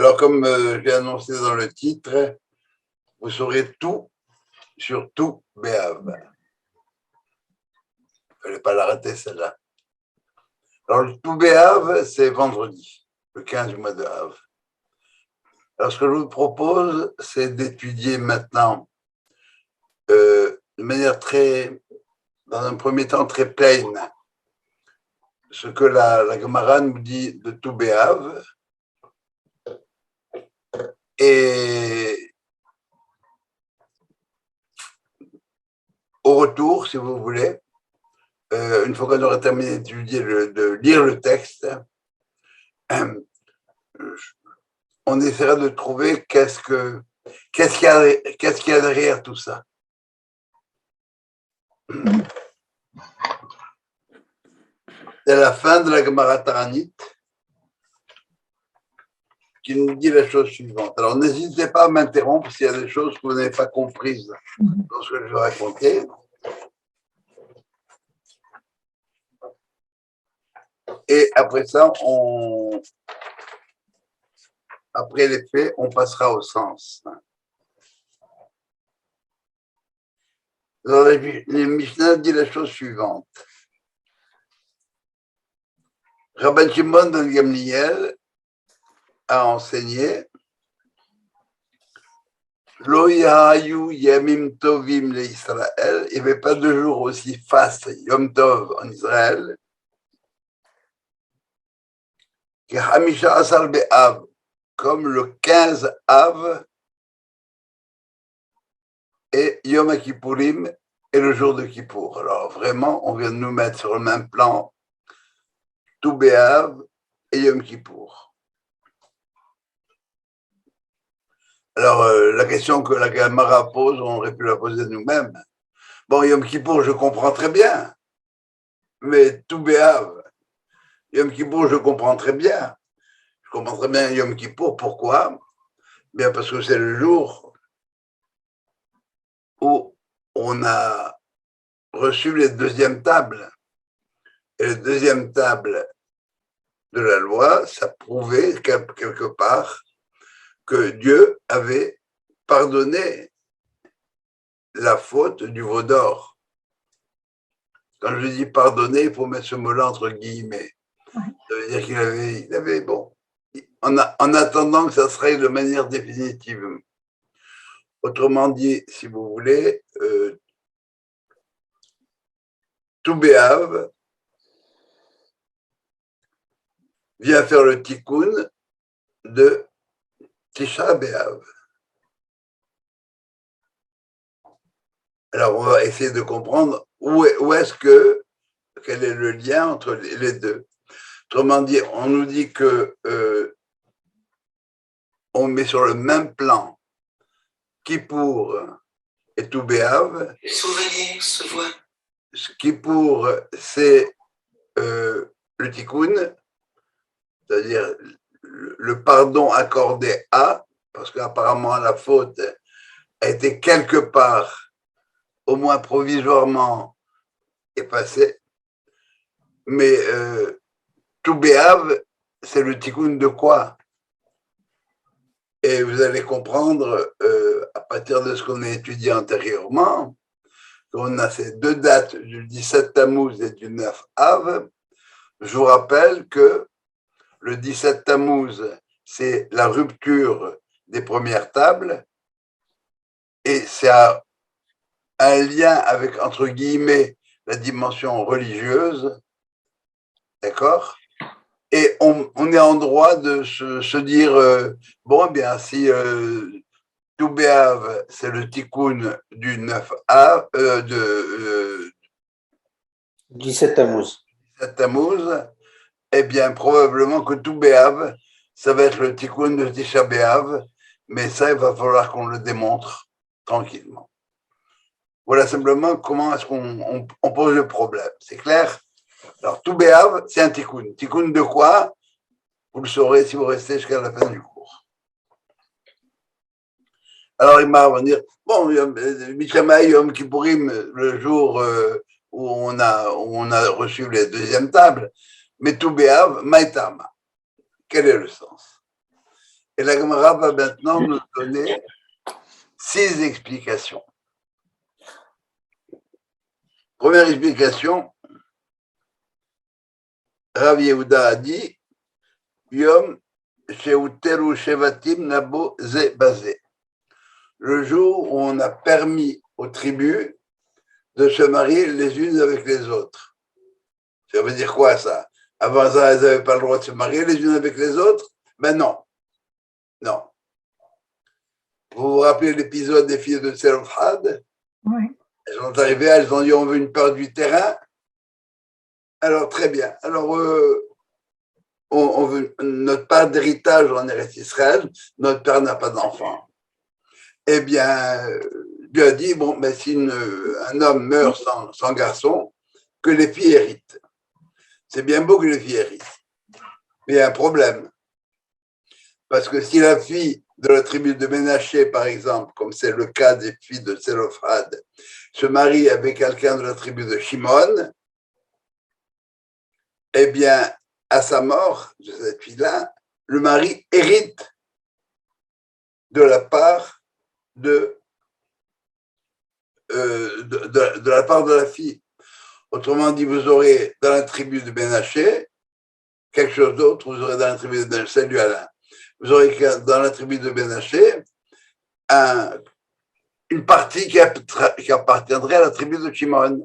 Alors, comme j'ai annoncé dans le titre, vous saurez tout sur tout Béav. Il ne fallait pas la rater, celle-là. Alors, le tout Béav, c'est vendredi, le 15 du mois de Av. Alors, ce que je vous propose, c'est d'étudier maintenant de manière dans un premier temps, très pleine, ce que la Gemara nous dit de tout Béav. Et au retour, si vous voulez, une fois qu'on aura terminé d'étudier, de lire le texte, on essaiera de trouver qu'est-ce qu'il y a derrière tout ça. C'est la fin de la Gemara Taranit qui nous dit la chose suivante. Alors, n'hésitez pas à m'interrompre s'il y a des choses que vous n'avez pas comprises dans ce que je vais raconter. Et après ça, après les faits, on passera au sens. Alors, le Mishnah dit la chose suivante. Rabban Shimon ben Gamliel a enseigné Lo yahayu yamim tovim le Israël. Il n'y avait pas de jour aussi faste, Yom Tov en Israël, que Hamisha Asar Be'av, comme le 15 Av et Yom Kippourim et le jour de Kippour. Alors vraiment, on vient de nous mettre sur le même plan tout Be'av et Yom Kippour. Alors, la question que la Gemara pose, on aurait pu la poser nous-mêmes. Bon, Yom Kippour, je comprends très bien, mais tout Béav, Yom Kippour, je comprends très bien. Je comprends très bien Yom Kippour, pourquoi? Bien parce que c'est le jour où on a reçu les deuxièmes tables. Et les deuxièmes tables de la loi, ça prouvait quelque part que Dieu avait pardonné la faute du veau d'or. Quand je dis pardonner, il faut mettre ce mot-là entre guillemets. Ça veut dire qu'il avait bon, en attendant que ça se règle de manière définitive. Autrement dit, si vous voulez, tout Béav vient faire le tikkun de Tisha B'Av. Alors, on va essayer de comprendre quel est le lien entre les deux. Autrement dit, on nous dit que on met sur le même plan Kippour et tout B'Av. Les souvenirs se voient. Kippour, c'est le tikkun, c'est-à-dire le pardon accordé à, parce qu'apparemment la faute a été quelque part, au moins provisoirement, effacée. Mais tout Béav, c'est le tikkun de quoi? Et vous allez comprendre, à partir de ce qu'on a étudié antérieurement, qu'on a ces deux dates du 17 Tammuz et du 9 Av. Je vous rappelle que le 17 Tammuz, c'est la rupture des premières tables, et c'est un lien avec, entre guillemets, la dimension religieuse, d'accord? Et on est en droit de se dire, bon, eh bien, si tout Béav, c'est le tikkun du 9 A, 17 Tammuz. 17 Tammuz, eh bien, probablement que tout Béav, ça va être le tikkun de Tisha B'Av, mais ça, il va falloir qu'on le démontre tranquillement. Voilà simplement comment est-ce qu'on pose le problème. C'est clair? Alors, tout Béav, c'est un tikkun. Tikkun de quoi? Vous le saurez si vous restez jusqu'à la fin du cours. Alors, il va dire, bon, Mishamaï Yom Kippourim, le jour où on a reçu les deuxièmes tables, mais tout Béav, Maïtama. Quel est le sens? Et la Gemara va maintenant nous donner 6 explications. Première explication, Rav Yehuda a dit Yom Sheutelu Shevatim Nabo Ze Bazé. Le jour où on a permis aux tribus de se marier les unes avec les autres. Ça veut dire quoi ça? Avant ça, elles n'avaient pas le droit de se marier les unes avec les autres? Ben non. Non. Vous vous rappelez l'épisode des filles de Tselofhad? Oui. Elles sont arrivées, elles ont dit on veut une part du terrain. Alors très bien. Alors on veut notre part d'héritage en Eretz Israël. Notre père n'a pas d'enfant. Eh bien, Dieu a dit bon, mais si un homme meurt sans garçon, que les filles héritent. C'est bien beau que les filles héritent. Mais il y a un problème. Parce que si la fille de la tribu de Ménaché, par exemple, comme c'est le cas des filles de Tselofhad, se marie avec quelqu'un de la tribu de Shimon, eh bien, à sa mort de cette fille-là, le mari hérite de la part de la part de la fille. Autrement dit, vous aurez dans la tribu de Ménaché quelque chose d'autre, vous aurez dans la tribu de Ménaché, salut Alain, vous aurez dans la tribu de Ménaché une partie qui appartiendrait à la tribu de Shimon.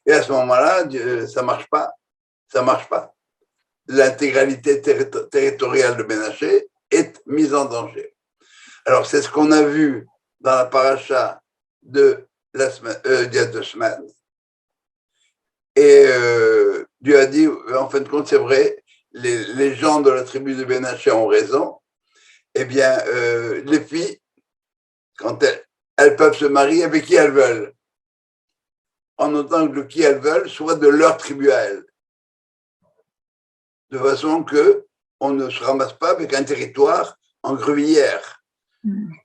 Et à ce moment-là, ça marche pas. Ça marche pas. L'intégralité territoriale de Ménaché est mise en danger. Alors, c'est ce qu'on a vu dans la paracha de la semaine, il y a 2 semaines. Et Dieu a dit, en fin de compte, c'est vrai, les gens de la tribu de Ménaché ont raison. Eh bien, les filles, quand elles peuvent se marier avec qui elles veulent, en autant que qui elles veulent soit de leur tribu à elles. De façon qu'on ne se ramasse pas avec un territoire en gruyère.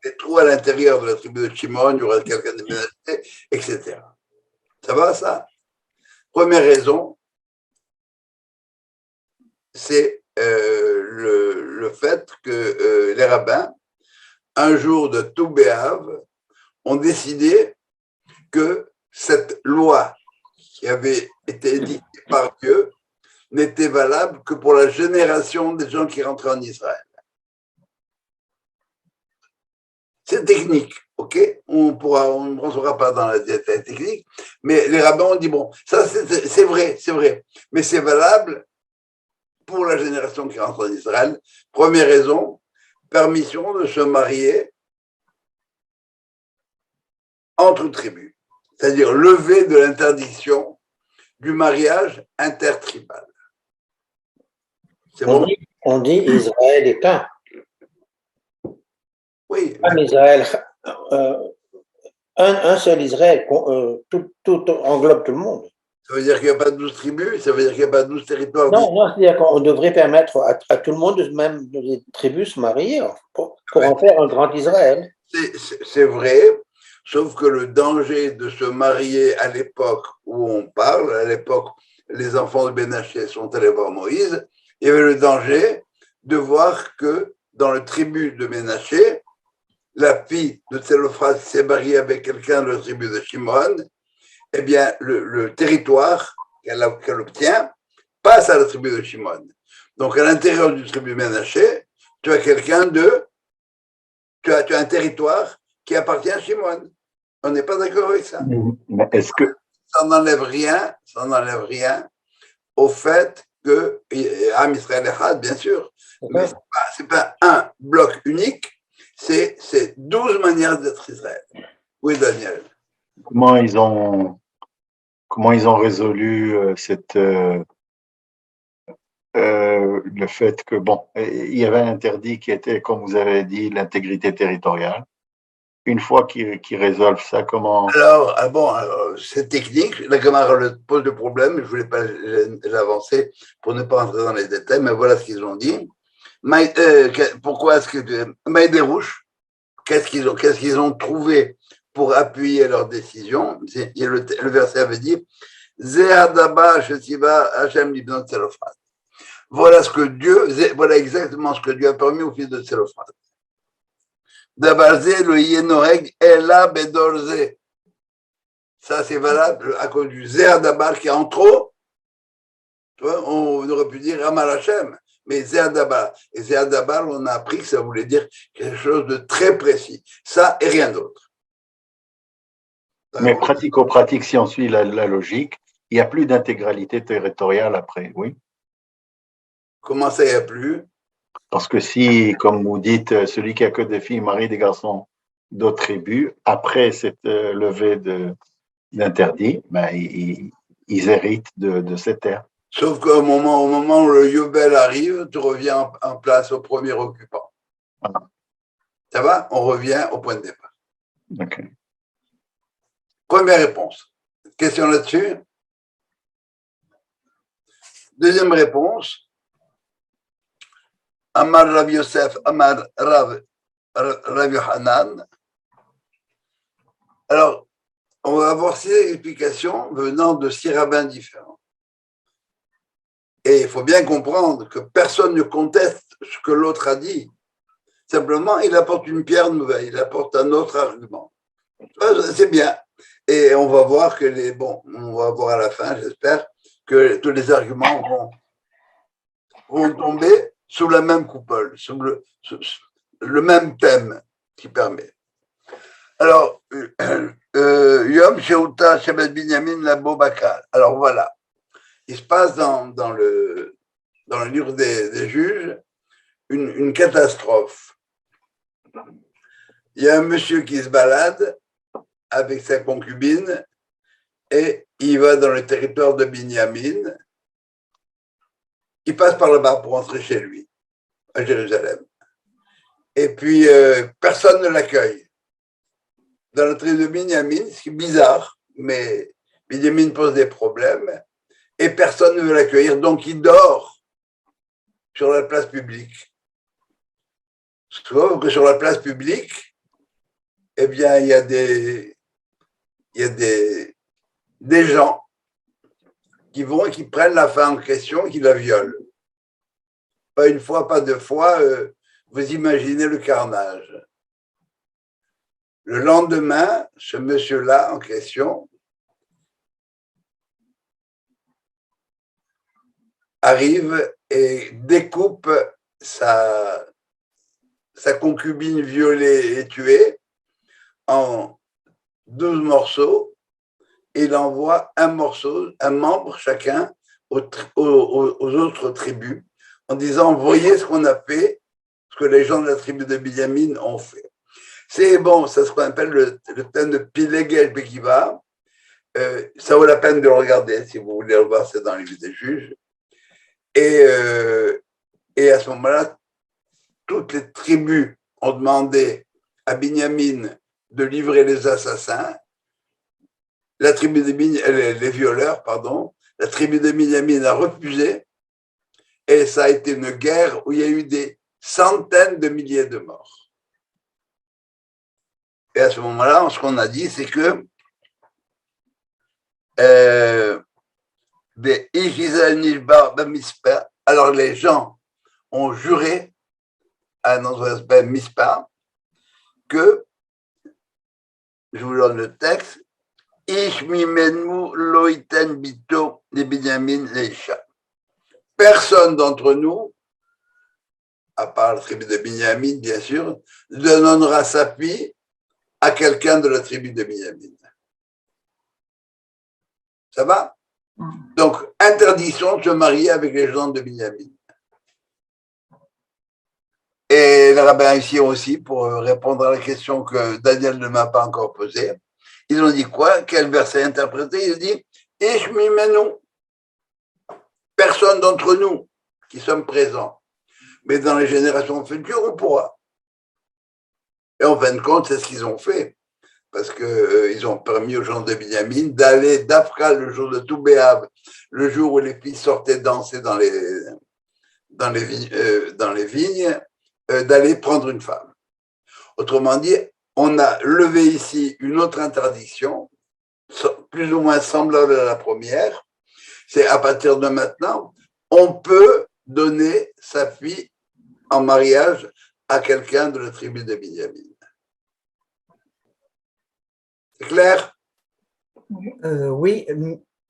Des trous à l'intérieur de la tribu de Shimon, il y aura quelqu'un de Ménaché, etc. Ça va, ça? Première raison, c'est le fait que les rabbins, un jour de Tou B'Av, ont décidé que cette loi qui avait été édictée par Dieu n'était valable que pour la génération des gens qui rentraient en Israël. C'est technique, ok? On ne rentrera pas dans la détail technique, mais les rabbins ont dit, bon, ça c'est vrai, mais c'est valable pour la génération qui rentre en Israël. Première raison, permission de se marier entre tribus, c'est-à-dire lever de l'interdiction du mariage intertribal. C'est bon? On dit Israël est un. Oui. Un Israël, un seul Israël, tout englobe tout le monde. Ça veut dire qu'il n'y a pas 12 tribus? Ça veut dire qu'il n'y a pas 12 territoires? Non, c'est-à-dire qu'on devrait permettre à tout le monde, même les tribus, se marier pour en faire un grand Israël. C'est vrai, sauf que le danger de se marier à l'époque où on parle, à l'époque les enfants de Ménaché sont allés voir Moïse, il y avait le danger de voir que dans le tribu de Ménaché, la fille de Tselophrad s'est mariée avec quelqu'un de la tribu de Shimon, eh bien, le territoire qu'elle obtient passe à la tribu de Shimon. Donc, à l'intérieur du tribu Ménaché, tu as tu as un territoire qui appartient à Shimon. On n'est pas d'accord avec ça. Mais est-ce que ça n'enlève rien au fait que Am Israël Echad, bien sûr, mais c'est pas un bloc unique, c'est 12 manières d'être Israël. Oui, Daniel. comment ils ont résolu le fait que, bon, il y avait un interdit qui était, comme vous avez dit, l'intégrité territoriale. Une fois qu'ils résolvent ça, comment… Alors, c'est technique, la Gemara pose le problème, je ne voulais pas l'avancer pour ne pas entrer dans les détails, mais voilà ce qu'ils ont dit. Pourquoi est-ce que Maïderouche, qu'est-ce qu'ils ont trouvé pour appuyer leur décision? Le verset avait dit Zehadaba Shesiva Hashem Libnot Tselophrad. voilà exactement ce que Dieu a permis au fils de Tsélophane. Dabarzé, le Yenoheg, Ella Bedorze. Ça, c'est valable à cause du Zéa Dabar qui est en trop. On aurait pu dire Amal Hashem, mais Zéa Dabar. Et Zéa Dabar, on a appris que ça voulait dire quelque chose de très précis. Ça et rien d'autre. Mais pratico-pratique, si on suit la logique, il n'y a plus d'intégralité territoriale après, oui. Comment ça, il n'y a plus? Parce que si, comme vous dites, celui qui a que des filles marie des garçons d'autres tribus, après cette levée d'interdit, ben, ils héritent de ces terres. Sauf qu'au moment où le Yobel arrive, tu reviens en place au premier occupant. Ah. Ça va? On revient au point de départ. Okay. Première réponse. Question là-dessus? Deuxième réponse. Amar Rav Yosef, Amar Rav Yohanan. Alors, on va avoir 6 explications venant de 6 rabbins différents. Et il faut bien comprendre que personne ne conteste ce que l'autre a dit. Simplement, il apporte une pierre nouvelle, il apporte un autre argument. C'est bien. Et on va voir on va voir à la fin, j'espère, que tous les arguments vont tomber sous la même coupole, sous le même thème qui permet. Alors, Yom Sheuta Shabbat Binyamin Labo Bakal. Alors voilà, il se passe dans le livre des juges une catastrophe. Il y a un monsieur qui se balade avec sa concubine et il va dans le territoire de Binyamin. Il passe par là-bas pour rentrer chez lui, à Jérusalem. Et puis, personne ne l'accueille. Dans le tribu de Binyamin, ce qui est bizarre, mais Binyamin pose des problèmes et personne ne veut l'accueillir, donc il dort sur la place publique. Sauf que sur la place publique, eh bien, il y a des gens qui vont et qui prennent la femme en question et qui la violent. Pas une fois, pas deux fois, vous imaginez le carnage. Le lendemain, ce monsieur-là en question arrive et découpe sa concubine violée et tuée en 12 morceaux et il envoie un membre chacun aux autres tribus en disant « Voyez ce qu'on a fait, ce que les gens de la tribu de Binyamin ont fait ». C'est bon, ça ce qu'on appelle le thème de Pilegel Bekiva. Ça vaut la peine de le regarder si vous voulez le voir, c'est dans les livres des juges. Et à ce moment-là, toutes les tribus ont demandé à Binyamin de livrer les assassins. La tribu de les violeurs, pardon. La tribu de Binyamin a refusé. Et ça a été une guerre où il y a eu des centaines de milliers de morts. Et à ce moment-là, ce qu'on a dit, c'est que alors les gens ont juré à un endroit s'appelle Mispa que, je vous donne le texte, personne d'entre nous, à part la tribu de Binyamin, bien sûr, ne donnera sa fille à quelqu'un de la tribu de Binyamin. Ça va? Donc, interdiction de se marier avec les gens de Binyamin. Et les rabbins ici aussi, pour répondre à la question que Daniel ne m'a pas encore posée, ils ont dit quoi? Quel verset interprété? Ils ont dit Ish mimenu. Personne d'entre nous qui sommes présents. Mais dans les générations futures, on pourra. Et en fin de compte, c'est ce qu'ils ont fait. Parce qu'ils ont permis aux gens de Binyamin d'aller d'Afra le jour de Toubéab, le jour où les filles sortaient danser dans les vignes, d'aller prendre une femme. Autrement dit, on a levé ici une autre interdiction, plus ou moins semblable à la première, c'est à partir de maintenant, on peut donner sa fille en mariage à quelqu'un de la tribu de Binyamin. C'est clair? Oui,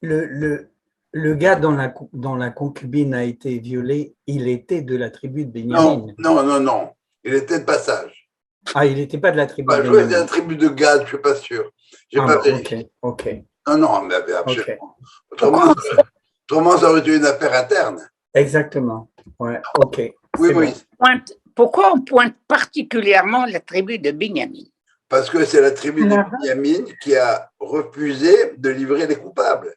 le gars dont la concubine a été violée, il était de la tribu de Béniamine. Non. Il était de passage. Ah, il n'était pas de la tribu de Je crois que c'est Béniamine. la tribu de Gad, je ne suis pas sûr. J'ai pas vérifié. Ok. Non, mais absolument. Okay. Autrement, ça aurait été une affaire interne. Exactement. Ouais, ok. Oui, C'est Moïse. bon. Pourquoi on pointe particulièrement la tribu de Binyamin? Parce que c'est la tribu de Binyamin qui a refusé de livrer les coupables.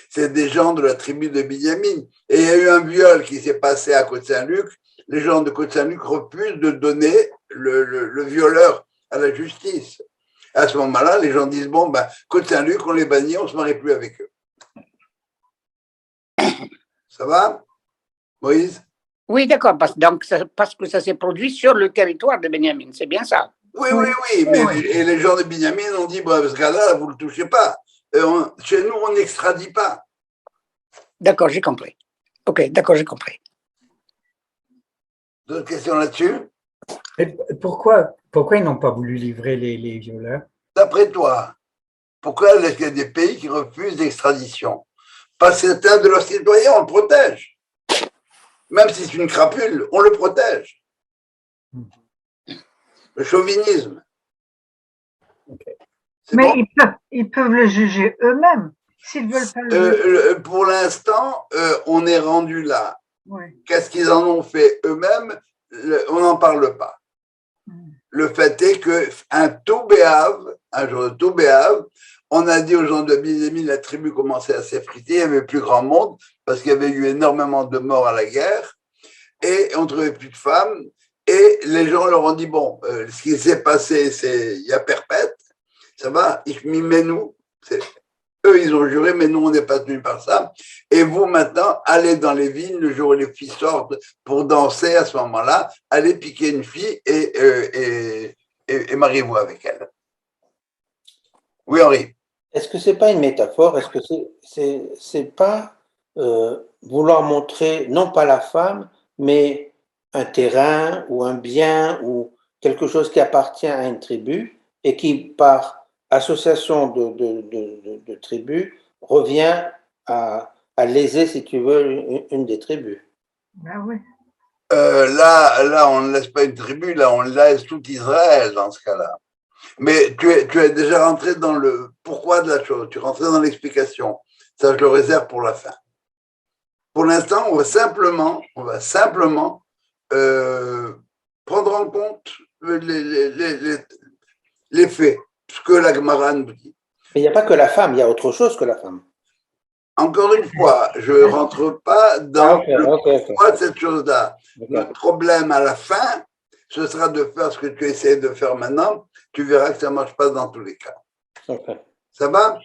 C'est des gens de la tribu de Binyamin. Et il y a eu un viol qui s'est passé à Côte-Saint-Luc. Les gens de Côte-Saint-Luc refusent de donner le violeur à la justice. À ce moment-là, les gens disent, bon, Côte-Saint-Luc, on les bannit, on ne se marie plus avec eux. Ça va, Moïse? Oui, d'accord, parce que ça s'est produit sur le territoire de Binyamin, c'est bien ça. Oui, mais les gens de Binyamin ont dit, ce gars-là, vous ne le touchez pas. Chez nous, on n'extradie pas. D'accord, j'ai compris. Ok, d'accord, j'ai compris. D'autres questions là-dessus? Et pourquoi ils n'ont pas voulu livrer les violeurs? D'après toi, pourquoi est-ce qu'il y a des pays qui refusent l'extradition? Parce que c'est un de leurs citoyens, on le protège. Même si c'est une crapule, on le protège. Le chauvinisme. Okay. Mais bon. ils peuvent le juger eux-mêmes, s'ils veulent pas le pour l'instant, on est rendu là. Oui. Qu'est-ce qu'ils en ont fait eux-mêmes? On n'en parle pas. Le fait est qu'un Toubéave, un jour de Toubéave, on a dit aux gens de Binyamin, la tribu commençait à s'effriter, il n'y avait plus grand monde, parce qu'il y avait eu énormément de morts à la guerre, et on ne trouvait plus de femmes, et les gens leur ont dit, bon, ce qui s'est passé, il y a perpète, ça va, mais nous, eux, ils ont juré, mais nous, on n'est pas tenus par ça, et vous, maintenant, allez dans les villes, le jour où les filles sortent pour danser, à ce moment-là, allez piquer une fille et mariez-vous avec elle. Oui, Henri. Est-ce que c'est pas une métaphore? Est-ce que c'est pas vouloir montrer non pas la femme, mais un terrain ou un bien ou quelque chose qui appartient à une tribu et qui, par association de tribus, revient à léser, si tu veux, une des tribus? Ben oui. Là, on ne laisse pas une tribu, là, on laisse tout Israël dans ce cas-là. Mais tu es déjà rentré dans le pourquoi de la chose, tu es rentré dans l'explication. Ça, je le réserve pour la fin. Pour l'instant, on va simplement prendre en compte les faits, ce que la Gemara nous dit. Mais il n'y a pas que la femme, il y a autre chose que la femme. Encore une fois, je ne rentre pas dans le pourquoi de cette chose-là. Le problème à la fin, ce sera de faire ce que tu essaies de faire maintenant. Tu verras que ça ne marche pas dans tous les cas. Okay. Ça va?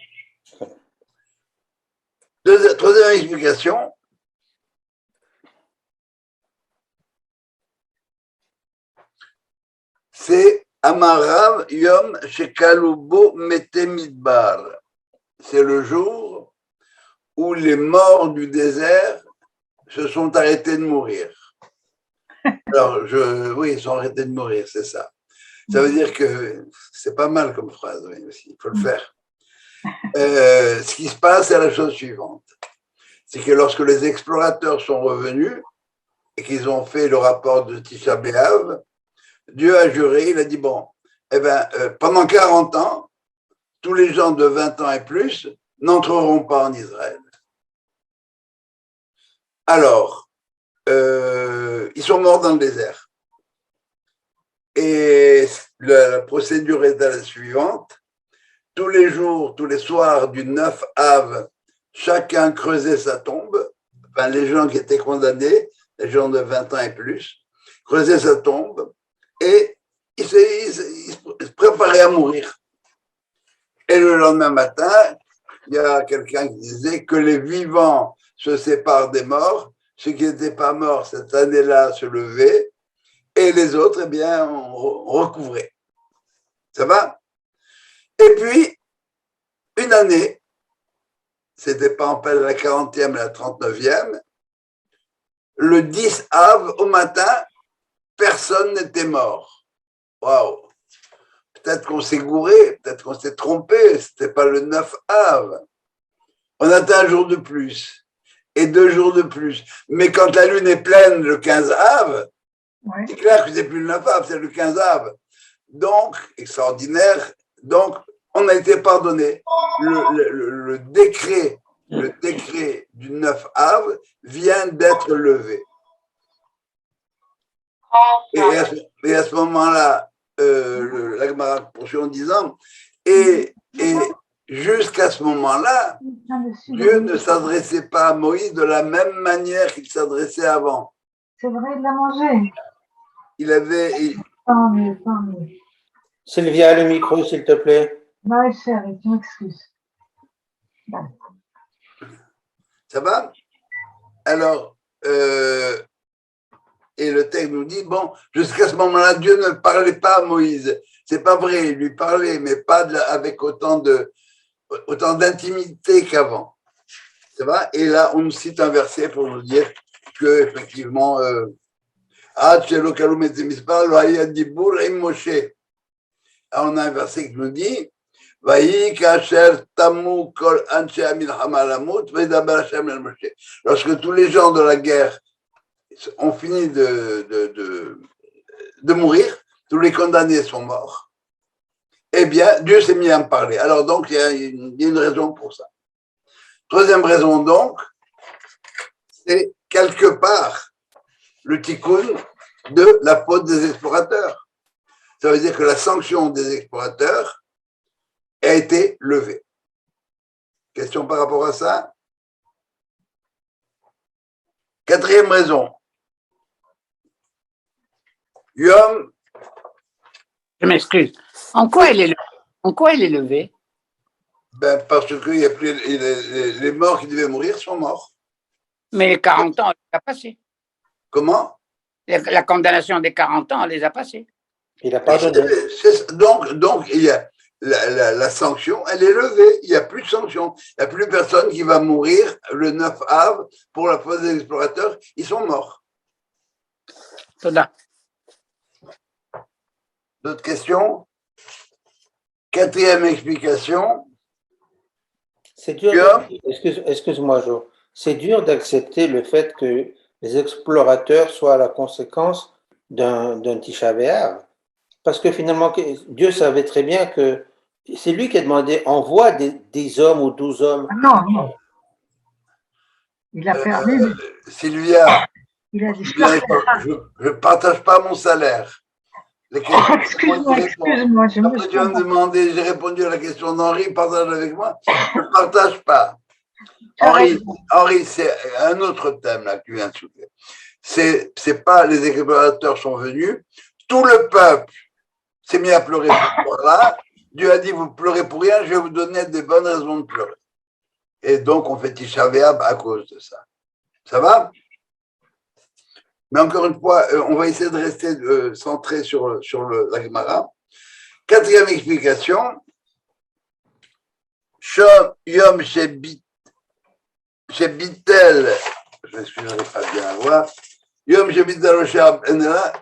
Troisième explication. C'est Amarav Yom Shekalubo Mete Midbar. C'est le jour où les morts du désert se sont arrêtés de mourir. Alors, oui, ils sont arrêtés de mourir, c'est ça. Ça veut dire que c'est pas mal comme phrase, oui, aussi, il faut le faire. Ce qui se passe, c'est la chose suivante. C'est que lorsque les explorateurs sont revenus et qu'ils ont fait le rapport de Tisha B'Av, Dieu a juré, il a dit, bon, pendant 40 ans, tous les gens de 20 ans et plus n'entreront pas en Israël. Alors, ils sont morts dans le désert. Et la procédure est la suivante. Tous les jours, tous les soirs du 9 Av, chacun creusait sa tombe. Enfin, les gens qui étaient condamnés, les gens de 20 ans et plus, creusaient sa tombe et ils se préparaient à mourir. Et le lendemain matin, il y a quelqu'un qui disait que les vivants se séparent des morts. Ceux qui n'étaient pas morts cette année-là se levaient et les autres, on recouvrait. Ça va? Et puis, une année, c'était pas en la 40e et la 39e, le 10 Av au matin, personne n'était mort. Waouh! Peut-être qu'on s'est gouré, peut-être qu'on s'est trompé, c'était pas le 9 Av. On attend un jour de plus et 2 jours de plus. Mais quand la lune est pleine le 15 Av, Ouais. c'est clair que c'est plus le 9 Av, c'est le 15 Av. Donc, extraordinaire. Donc, on a été pardonné. Le décret du 9 Av vient d'être levé. Et à ce moment-là, la Gemara poursuit en disant, et jusqu'à ce moment-là, Dieu ne s'adressait pas à Moïse de la même manière qu'il s'adressait avant. C'est vrai, il l'a mangé. Tant mieux, tant mieux. Sylvia, le micro, s'il te plaît. Ma chérie, tu m'excuses. Ça va? Alors, et le texte nous dit, bon, jusqu'à ce moment-là, Dieu ne parlait pas à Moïse. C'est pas vrai, il lui parlait, mais pas avec autant d'intimité qu'avant. Ça va? Et là, on nous cite un verset pour nous dire que, effectivement, on a un verset qui nous dit, lorsque tous les gens de la guerre ont fini de mourir, tous les condamnés sont morts, eh bien, Dieu s'est mis à me parler. Alors donc, il y a une raison pour ça. Troisième raison donc, c'est quelque part le tikkun de la faute des explorateurs. Ça veut dire que la sanction des explorateurs a été levée. Question par rapport à ça? Quatrième raison. Yom. Je m'excuse. En quoi elle est levée? Ben, parce que y a plus, les morts qui devaient mourir sont morts. Mais les 40 ans, elle les a passés. Comment? La condamnation des 40 ans, elle les a passés. Il a pardonné. Donc, il y a la sanction, elle est levée. Il n'y a plus de sanction. Il n'y a plus personne qui va mourir le 9 Av pour la faute des explorateurs. Ils sont morts. Toda. D'autres questions? Quatrième explication. C'est dur. Excuse-moi, Jo. C'est dur d'accepter le fait que les explorateurs soient la conséquence d'un Tisha B'Av. Parce que finalement, Dieu savait très bien que c'est lui qui a demandé envoie des hommes ou 12 hommes. Ah non, non. Il a perdu. Sylvia, Il a dit je ne partage pas mon salaire. Excuse-moi, je me Après, tu vas me demander, j'ai répondu à la question d'Henri, partage avec moi. Je ne partage pas. Henri, c'est un autre thème là que tu viens de soulever. C'est pas les explorateurs sont venus, tout le peuple s'est mis à pleurer pour là. Dieu a dit, vous pleurez pour rien, je vais vous donner des bonnes raisons de pleurer. Et donc, on fait Tisha B'Av à cause de ça. Ça va? Mais encore une fois, on va essayer de rester centré sur la Gemara. Quatrième explication. Yom Shebitel, je m'excuserai pas bien à voir. Yom Shebitel Oshab Enela,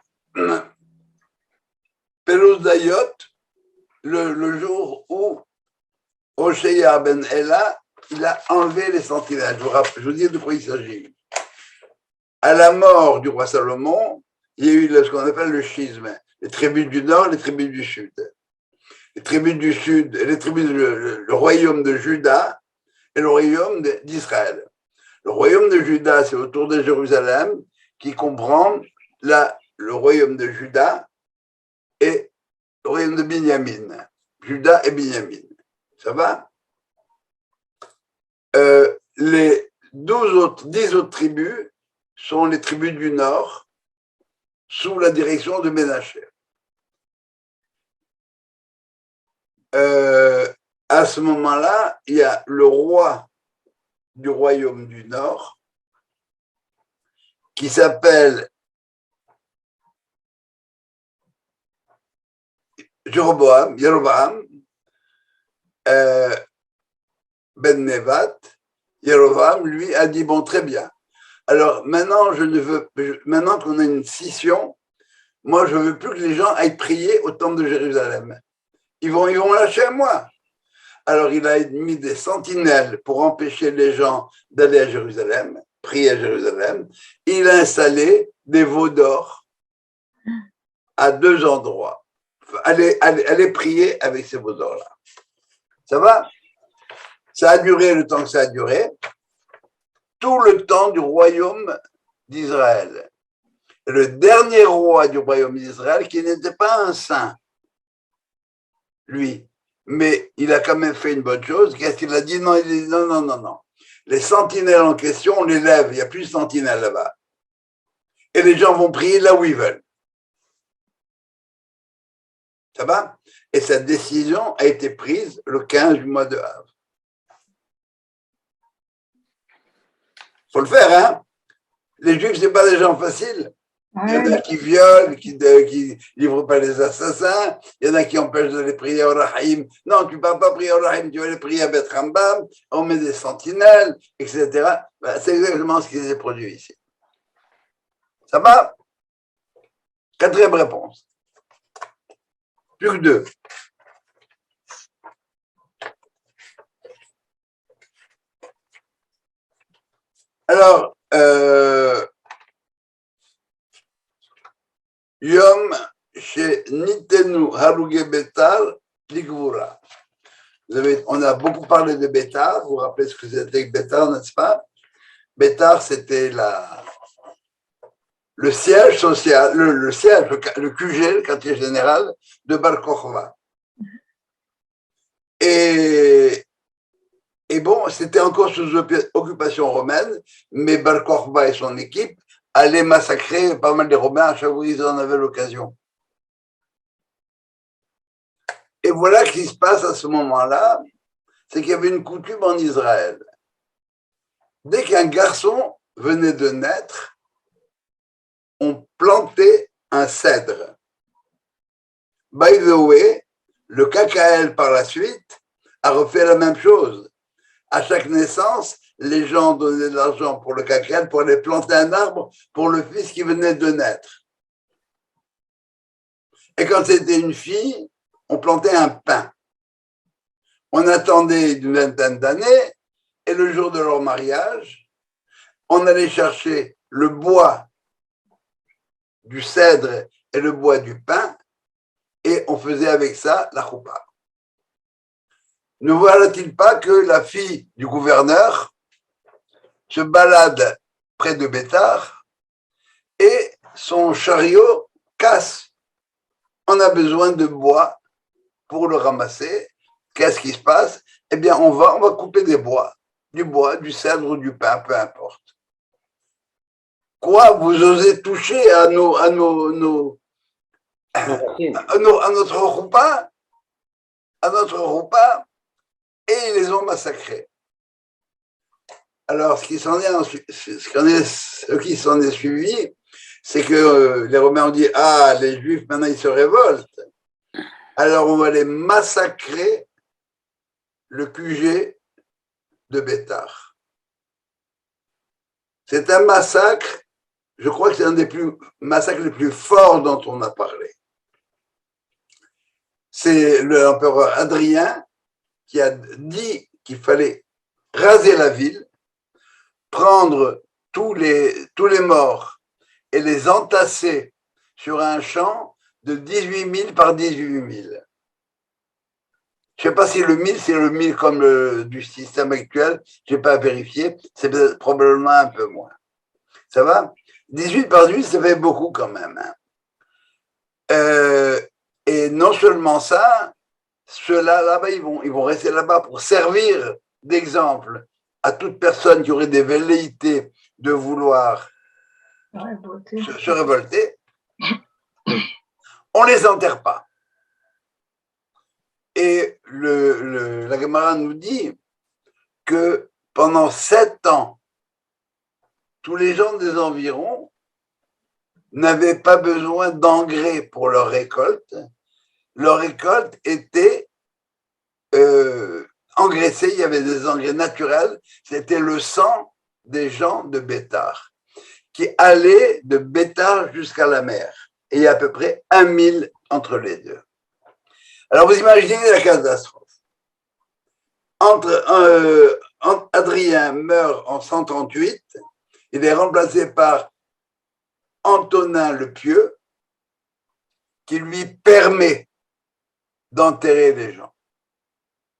Pelouz Dayot, le jour où Oshéa Ben Ela, il a enlevé les sentinelles. Je vous dis de quoi il s'agit. À la mort du roi Salomon, il y a eu ce qu'on appelle le schisme, les tribus du nord, les tribus du sud. Les tribus du sud, le royaume de Juda et le royaume d'Israël. Le royaume de Juda, c'est autour de Jérusalem, qui comprend le royaume de Juda et le royaume de Binyamin. Juda et Binyamin. Ça va? Les 10 autres tribus sont les tribus du nord, sous la direction de Ménaché. À ce moment-là, il y a le roi du royaume du nord qui s'appelle Jéroboam, Ben Nevat. Jéroboam, lui, a dit, bon, très bien, Alors maintenant, maintenant qu'on a une scission, moi, je ne veux plus que les gens aillent prier au temple de Jérusalem. Ils vont lâcher à moi. Alors, il a mis des sentinelles pour empêcher les gens d'aller à Jérusalem, prier à Jérusalem. Il a installé des veaux d'or à 2 endroits. Allez prier avec ces veaux d'or-là. Ça va? Ça a duré le temps que ça a duré. Tout le temps du royaume d'Israël. Le dernier roi du royaume d'Israël, qui n'était pas un saint, lui, mais il a quand même fait une bonne chose. Qu'est-ce qu'il a dit? Non, il a dit non. Les sentinelles en question, on les lève, il n'y a plus de sentinelles là-bas. Et les gens vont prier là où ils veulent. Ça va? Et cette décision a été prise le 15 du mois de Av. Faut le faire, hein? Les Juifs, c'est pas des gens faciles. Il y en a qui violent, qui livrent pas les assassins. Il y en a qui empêchent de les prier au Rahim. Non, tu ne vas pas prier au Rahim, tu vas les prier à Beth Rambam. On met des sentinelles, etc. Ben, c'est exactement ce qui s'est produit ici. Ça va? 4e réponse. Plus que 2. Alors, Yom chez Nitenu Haruge Betar Ligvura. On a beaucoup parlé de Betar. Vous vous rappelez ce que c'était que Betar, n'est-ce pas? Betar, c'était le siège social, le siège, le QG, le quartier général de Bar Kokhba. Et bon, c'était encore sous occupation romaine, mais Bar Kokhba et son équipe allaient massacrer pas mal de Romains à chaque fois qu'ils en avaient l'occasion. Et voilà ce qui se passe à ce moment-là, c'est qu'il y avait une coutume en Israël. Dès qu'un garçon venait de naître, on plantait un cèdre. By the way, le KKL par la suite a refait la même chose. À chaque naissance, les gens donnaient de l'argent pour le KKL pour aller planter un arbre pour le fils qui venait de naître. Et quand c'était une fille, on plantait un pin. On attendait une vingtaine d'années et le jour de leur mariage, on allait chercher le bois du cèdre et le bois du pin et on faisait avec ça la choupa. Ne voilà-t-il pas que la fille du gouverneur se balade près de Bétar et son chariot casse. On a besoin de bois pour le ramasser. Qu'est-ce qui se passe? Eh bien, on va couper des bois, du cèdre ou du pin, peu importe. Quoi, vous osez toucher à notre repas, et ils les ont massacrés. Alors, ce qui s'en est suivi, c'est que les Romains ont dit, ah, les Juifs, maintenant, ils se révoltent. Alors, on va les massacrer le QG de Bétar. C'est un massacre, je crois que c'est un des massacres les plus forts dont on a parlé. C'est l'empereur Adrien qui a dit qu'il fallait raser la ville, prendre tous les morts et les entasser sur un champ de 18 000 par 18 000. Je ne sais pas si le 1000, c'est le 1000 comme du système actuel, je n'ai pas vérifié, c'est probablement un peu moins. Ça va? 18 par 18, ça fait beaucoup quand même. Hein. Et non seulement ça, ceux-là, là-bas, ils vont rester là-bas pour servir d'exemple à toute personne qui aurait des velléités de vouloir se révolter. On ne les enterre pas. Et la Gemara nous dit que pendant 7 ans, tous les gens des environs n'avaient pas besoin d'engrais pour leur récolte. Leur récolte était engraissée, il y avait des engrais naturels, c'était le sang des gens de Bétar. qui allait de Bétar jusqu'à la mer. Et il y a à peu près 1000 entre les deux. Alors, vous imaginez la catastrophe. Adrien meurt en 138, il est remplacé par Antonin le Pieux, qui lui permet d'enterrer les gens,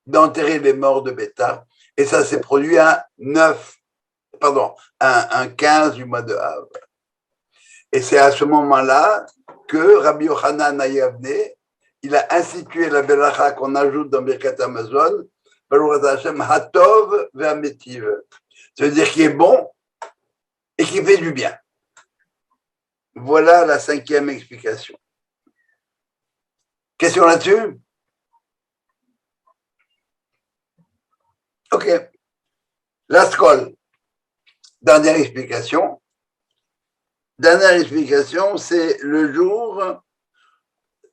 d'enterrer les morts de Bétar. Et ça s'est produit un 15 du mois de Av. Et c'est à ce moment-là que Rabbi Yochanan Ayavne, il a institué la belacha qu'on ajoute dans Birkat Hamazon, Baruch Hashem Hatov ve'ametiv. Ça veut dire qu'il est bon et qui fait du bien. Voilà la 5e explication. Question là-dessus? Ok. La skol. Dernière explication. Dernière explication, c'est le jour,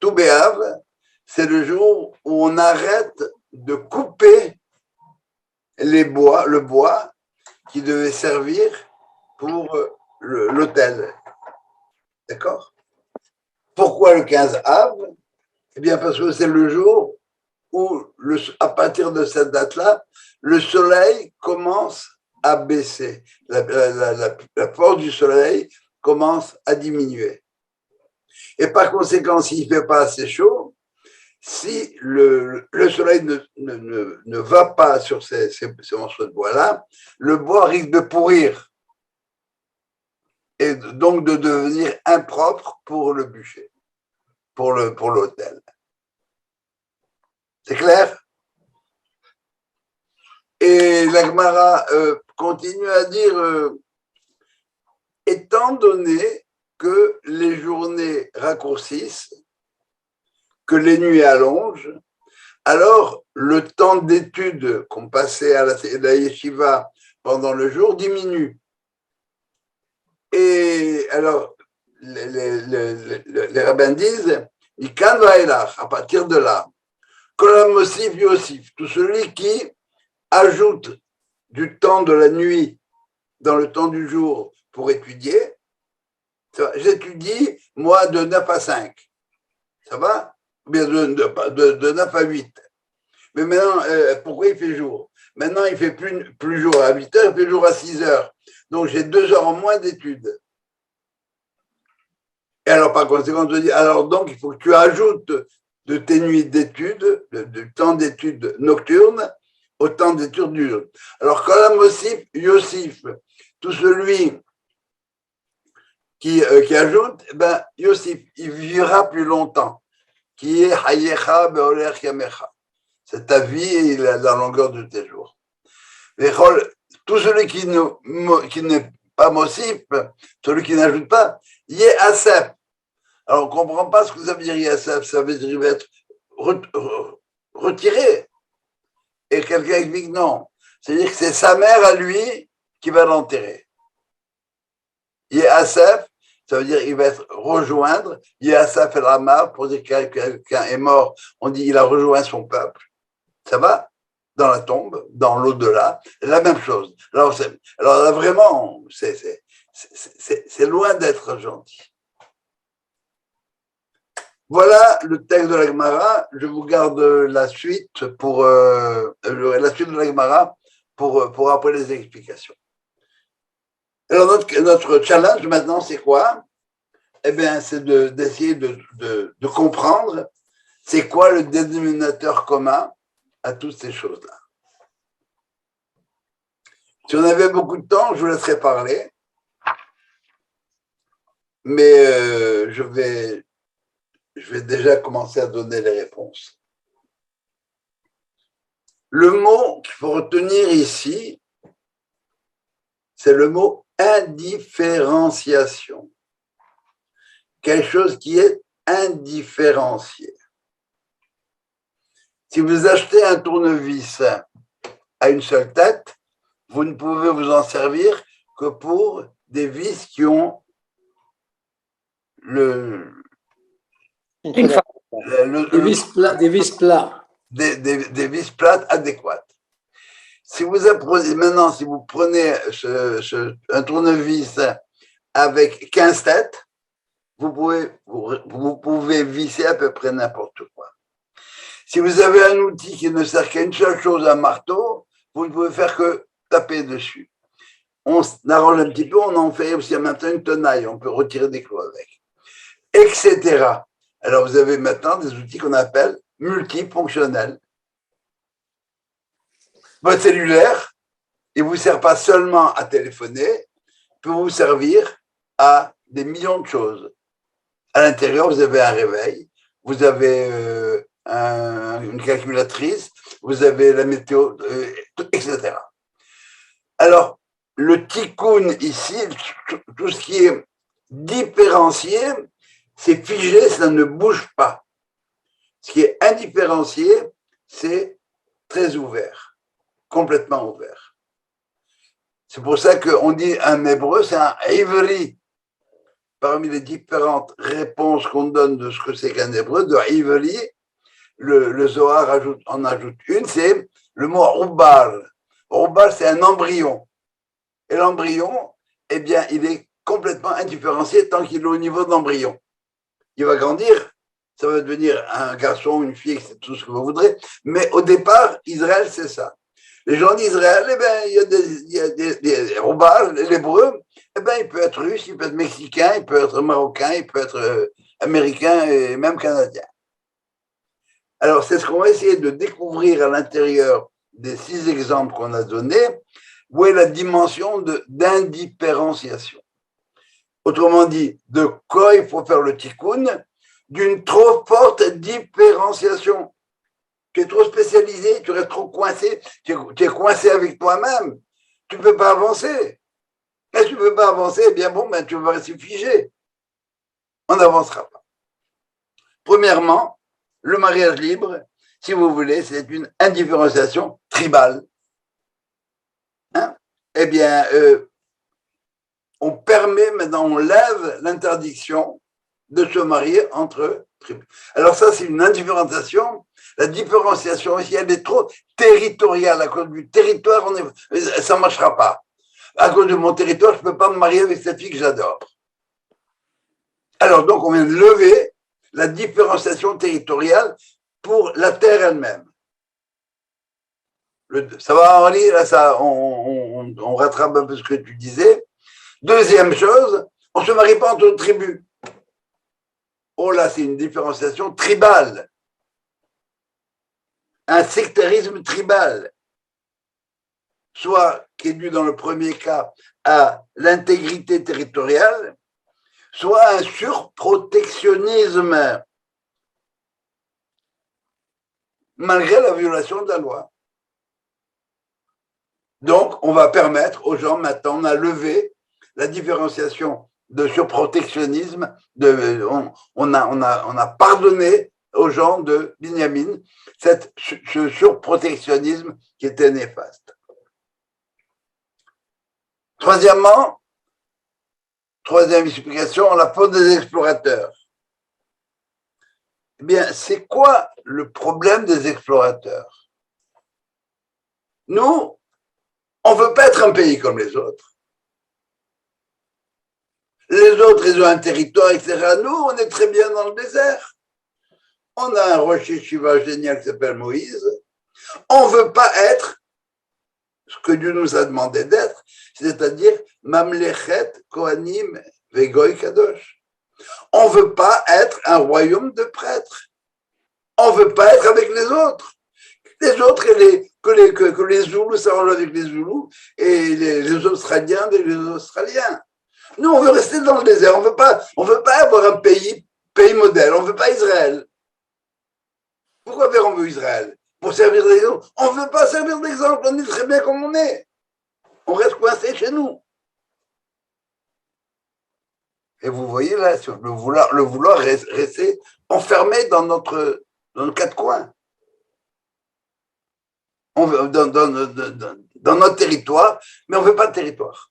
Tou B'Av, c'est le jour où on arrête de couper le bois qui devait servir pour l'autel. D'accord? Pourquoi le 15 Av? Eh bien, parce que c'est le jour où, à partir de cette date-là, le soleil commence à baisser. La force du soleil commence à diminuer. Et par conséquent, s'il ne fait pas assez chaud, si le soleil ne va pas sur ces morceaux de bois-là, le bois risque de pourrir et donc de devenir impropre pour le bûcher, pour l'autel. C'est clair? Et la Gemara continue à dire, étant donné que les journées raccourcissent, que les nuits allongent, alors le temps d'étude qu'on passait à la yeshiva pendant le jour diminue. Et alors, les rabbins disent, Mikan vaelach, à partir de là, Kolam Mosif Yosif, tout celui qui ajoute du temps de la nuit dans le temps du jour pour étudier, j'étudie, moi, de 9 à 5. Ça va? Ou bien de 9 à 8. Mais maintenant, pourquoi il fait jour? Maintenant, il fait plus jour à 8 heures, il fait jour à 6 heures. Donc, j'ai 2 heures en moins d'études. Et alors, par conséquent, je dis, alors donc, il faut que tu ajoutes de tes nuits d'études, du temps d'études nocturnes, au temps d'études diurnes. Alors, Kolam Mosif, Yosif, tout celui qui ajoute, ben, Yosif, il vivra plus longtemps, qui est Hayecha Beoler Yamecha. C'est ta vie et la longueur de tes jours. Tout celui qui n'est pas Mosif, celui qui n'ajoute pas, Yé Asef. Alors, on ne comprend pas ce que ça veut dire Yasef, ça veut dire qu'il va être retiré. Et quelqu'un explique non. C'est-à-dire que c'est sa mère à lui qui va l'enterrer. Yasef, ça veut dire qu'il va être rejoindre. Yasef el Rama, pour dire que quelqu'un est mort, on dit il a rejoint son peuple. Ça va? Dans la tombe, dans l'au-delà, la même chose. Alors là, vraiment, c'est loin d'être gentil. Voilà le texte de la Gemara. Je vous garde la suite pour la suite de la Gemara pour après les explications. Alors notre challenge maintenant, c'est quoi? Eh bien, c'est d'essayer de comprendre c'est quoi le dénominateur commun à toutes ces choses-là. Si on avait beaucoup de temps, je vous laisserai parler, mais je vais déjà commencer à donner les réponses. Le mot qu'il faut retenir ici, c'est le mot indifférenciation. Quelque chose qui est indifférencié. Si vous achetez un tournevis à une seule tête, vous ne pouvez vous en servir que pour des vis qui ont des vis plates adéquates. Si vous prenez un tournevis avec 15 têtes, vous pouvez visser à peu près n'importe quoi. Si vous avez un outil qui ne sert qu'à une seule chose, un marteau, vous ne pouvez faire que taper dessus. On arrange un petit peu, on en fait aussi maintenant une tenaille, on peut retirer des clous avec, etc. Alors vous avez maintenant des outils qu'on appelle multifonctionnels. Votre cellulaire, il ne vous sert pas seulement à téléphoner, il peut vous servir à des millions de choses. À l'intérieur, vous avez un réveil, vous avez une calculatrice, vous avez la météo, etc. Alors, le tikkun ici, tout ce qui est différencié, c'est figé, ça ne bouge pas. Ce qui est indifférencié, c'est très ouvert, complètement ouvert. C'est pour ça qu'on dit un hébreu, c'est un ivri. Parmi les différentes réponses qu'on donne de ce que c'est qu'un hébreu, de ivri, le Zohar en ajoute une, c'est le mot roubar. Roubar, c'est un embryon. Et l'embryon, eh bien, il est complètement indifférencié tant qu'il est au niveau de l'embryon. Il va grandir, ça va devenir un garçon, une fille, c'est tout ce que vous voudrez. Mais au départ, Israël, c'est ça. Les gens d'Israël, eh bien, il y a des roubars, l'hébreu, eh bien, il peut être russe, il peut être mexicain, il peut être marocain, il peut être américain et même canadien. Alors, c'est ce qu'on va essayer de découvrir à l'intérieur des 6 exemples qu'on a donnés, où est la dimension d'indifférenciation. Autrement dit, de quoi il faut faire le tikkun? D'une trop forte différenciation. Tu es trop spécialisé, tu restes trop coincé, tu es coincé avec toi-même, tu ne peux pas avancer. Et si tu ne peux pas avancer, eh bien bon, tu vas rester figé. On n'avancera pas. Premièrement, le mariage libre, si vous voulez, c'est une indifférenciation tribale. Hein? Eh bien, on permet maintenant, on lève l'interdiction de se marier entre tribus. Alors ça, c'est une indifférenciation. La différenciation aussi, elle est trop territoriale. À cause du territoire, ça ne marchera pas. À cause de mon territoire, je ne peux pas me marier avec cette fille que j'adore. Alors donc, on vient de lever la différenciation territoriale pour la terre elle-même. Ça va, Henri, là, ça, on rattrape un peu ce que tu disais. Deuxième chose, on ne se marie pas entre tribus. Oh là, c'est une différenciation tribale. Un sectarisme tribal, soit qui est dû dans le premier cas à l'intégrité territoriale, soit un surprotectionnisme, malgré la violation de la loi. Donc, on va permettre aux gens maintenant, on a levé la différenciation de surprotectionnisme, on a pardonné aux gens de Binyamin ce surprotectionnisme qui était néfaste. Troisièmement, troisième explication, la faute des explorateurs. Eh bien, c'est quoi le problème des explorateurs? Nous, on ne veut pas être un pays comme les autres. Les autres, ils ont un territoire, etc. Nous, on est très bien dans le désert. On a un rocher Shiva génial qui s'appelle Moïse. On ne veut pas être ce que Dieu nous a demandé d'être, c'est-à-dire Mamlechet Kohanim Vegoy Kadosh. On ne veut pas être un royaume de prêtres. On ne veut pas être avec les autres. Les autres, que les Zoulous s'arrangent avec les Zoulous et les Australiens avec les Australiens. Nous, on veut rester dans le désert. On veut pas avoir un pays modèle. On ne veut pas Israël. Pourquoi faire on veut Israël? Pour servir d'exemple? On ne veut pas servir d'exemple, on est très bien comme on est. On reste coincé chez nous. Et vous voyez là, le vouloir rester enfermé dans nos 4 coins. On veut, dans notre territoire, mais on ne veut pas de territoire.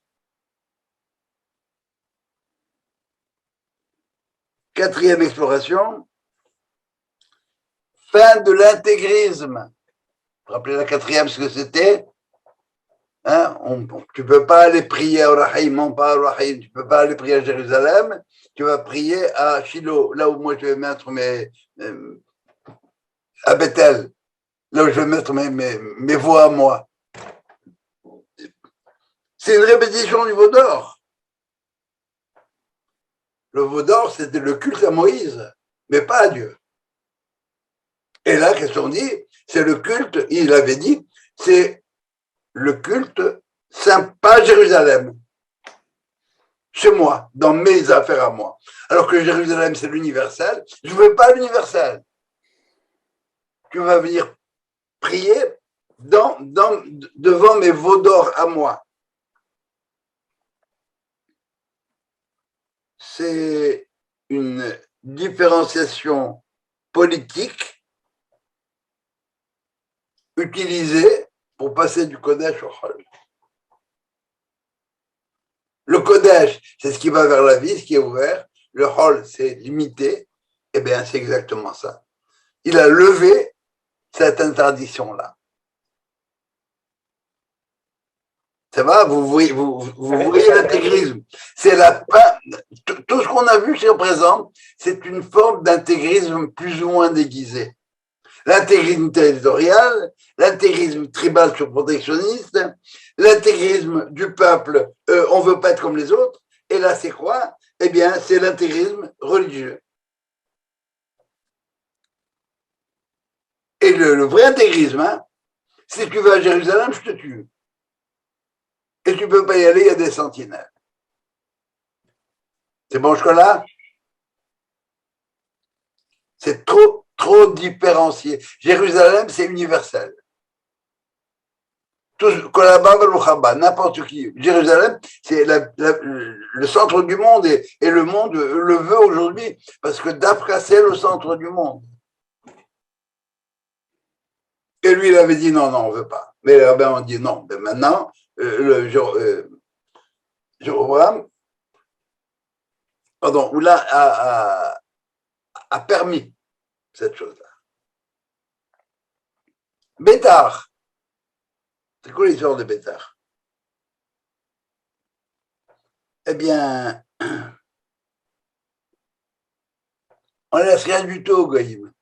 Quatrième exploration. Fin de l'intégrisme. Vous vous rappelez la quatrième, ce que c'était? Hein, tu ne peux pas aller prier au Rahim, non pas au Rahim, tu ne peux pas aller prier à Jérusalem, tu vas prier à Shiloh, là où moi je vais mettre à Bethel, là où je vais mettre mes voix à moi. C'est une répétition du veau d'or. Le veau d'or, c'était le culte à Moïse, mais pas à Dieu. Et là, qu'est-ce qu'on dit? C'est le culte, il avait dit, c'est le culte saint, pas à Jérusalem, chez moi, dans mes affaires à moi. Alors que Jérusalem, c'est l'universel. Je ne veux pas l'universel. Tu vas venir prier devant mes veaux d'or à moi. C'est une différenciation politique utilisée pour passer du Kodesh au Chol. Le Kodesh, c'est ce qui va vers la vie, ce qui est ouvert. Le Chol, c'est limité. Eh bien, c'est exactement ça. Il a levé cette interdiction-là. Ça va, vous voyez l'intégrisme. C'est tout ce qu'on a vu jusqu'à présent, c'est une forme d'intégrisme plus ou moins déguisé. L'intégrisme territorial, l'intégrisme tribal surprotectionniste, l'intégrisme du peuple, on veut pas être comme les autres. Et là, c'est quoi? Eh bien, c'est l'intégrisme religieux. Et le vrai intégrisme, hein, si tu vas à Jérusalem, je te tue. Et tu ne peux pas y aller, il y a des sentinelles. C'est bon jusque-là? C'est trop différencié. Jérusalem, c'est universel. N'importe qui. Jérusalem, c'est le centre du monde et le monde le veut aujourd'hui parce que Dafka, c'est le centre du monde. Et lui, il avait dit non, on ne veut pas. Mais les rabbins ont dit non. Mais maintenant, Jéroboam, a permis cette chose-là. Bétar. C'est quoi l'histoire de Bétar? Eh bien, on ne laisse rien du tout aux goïms.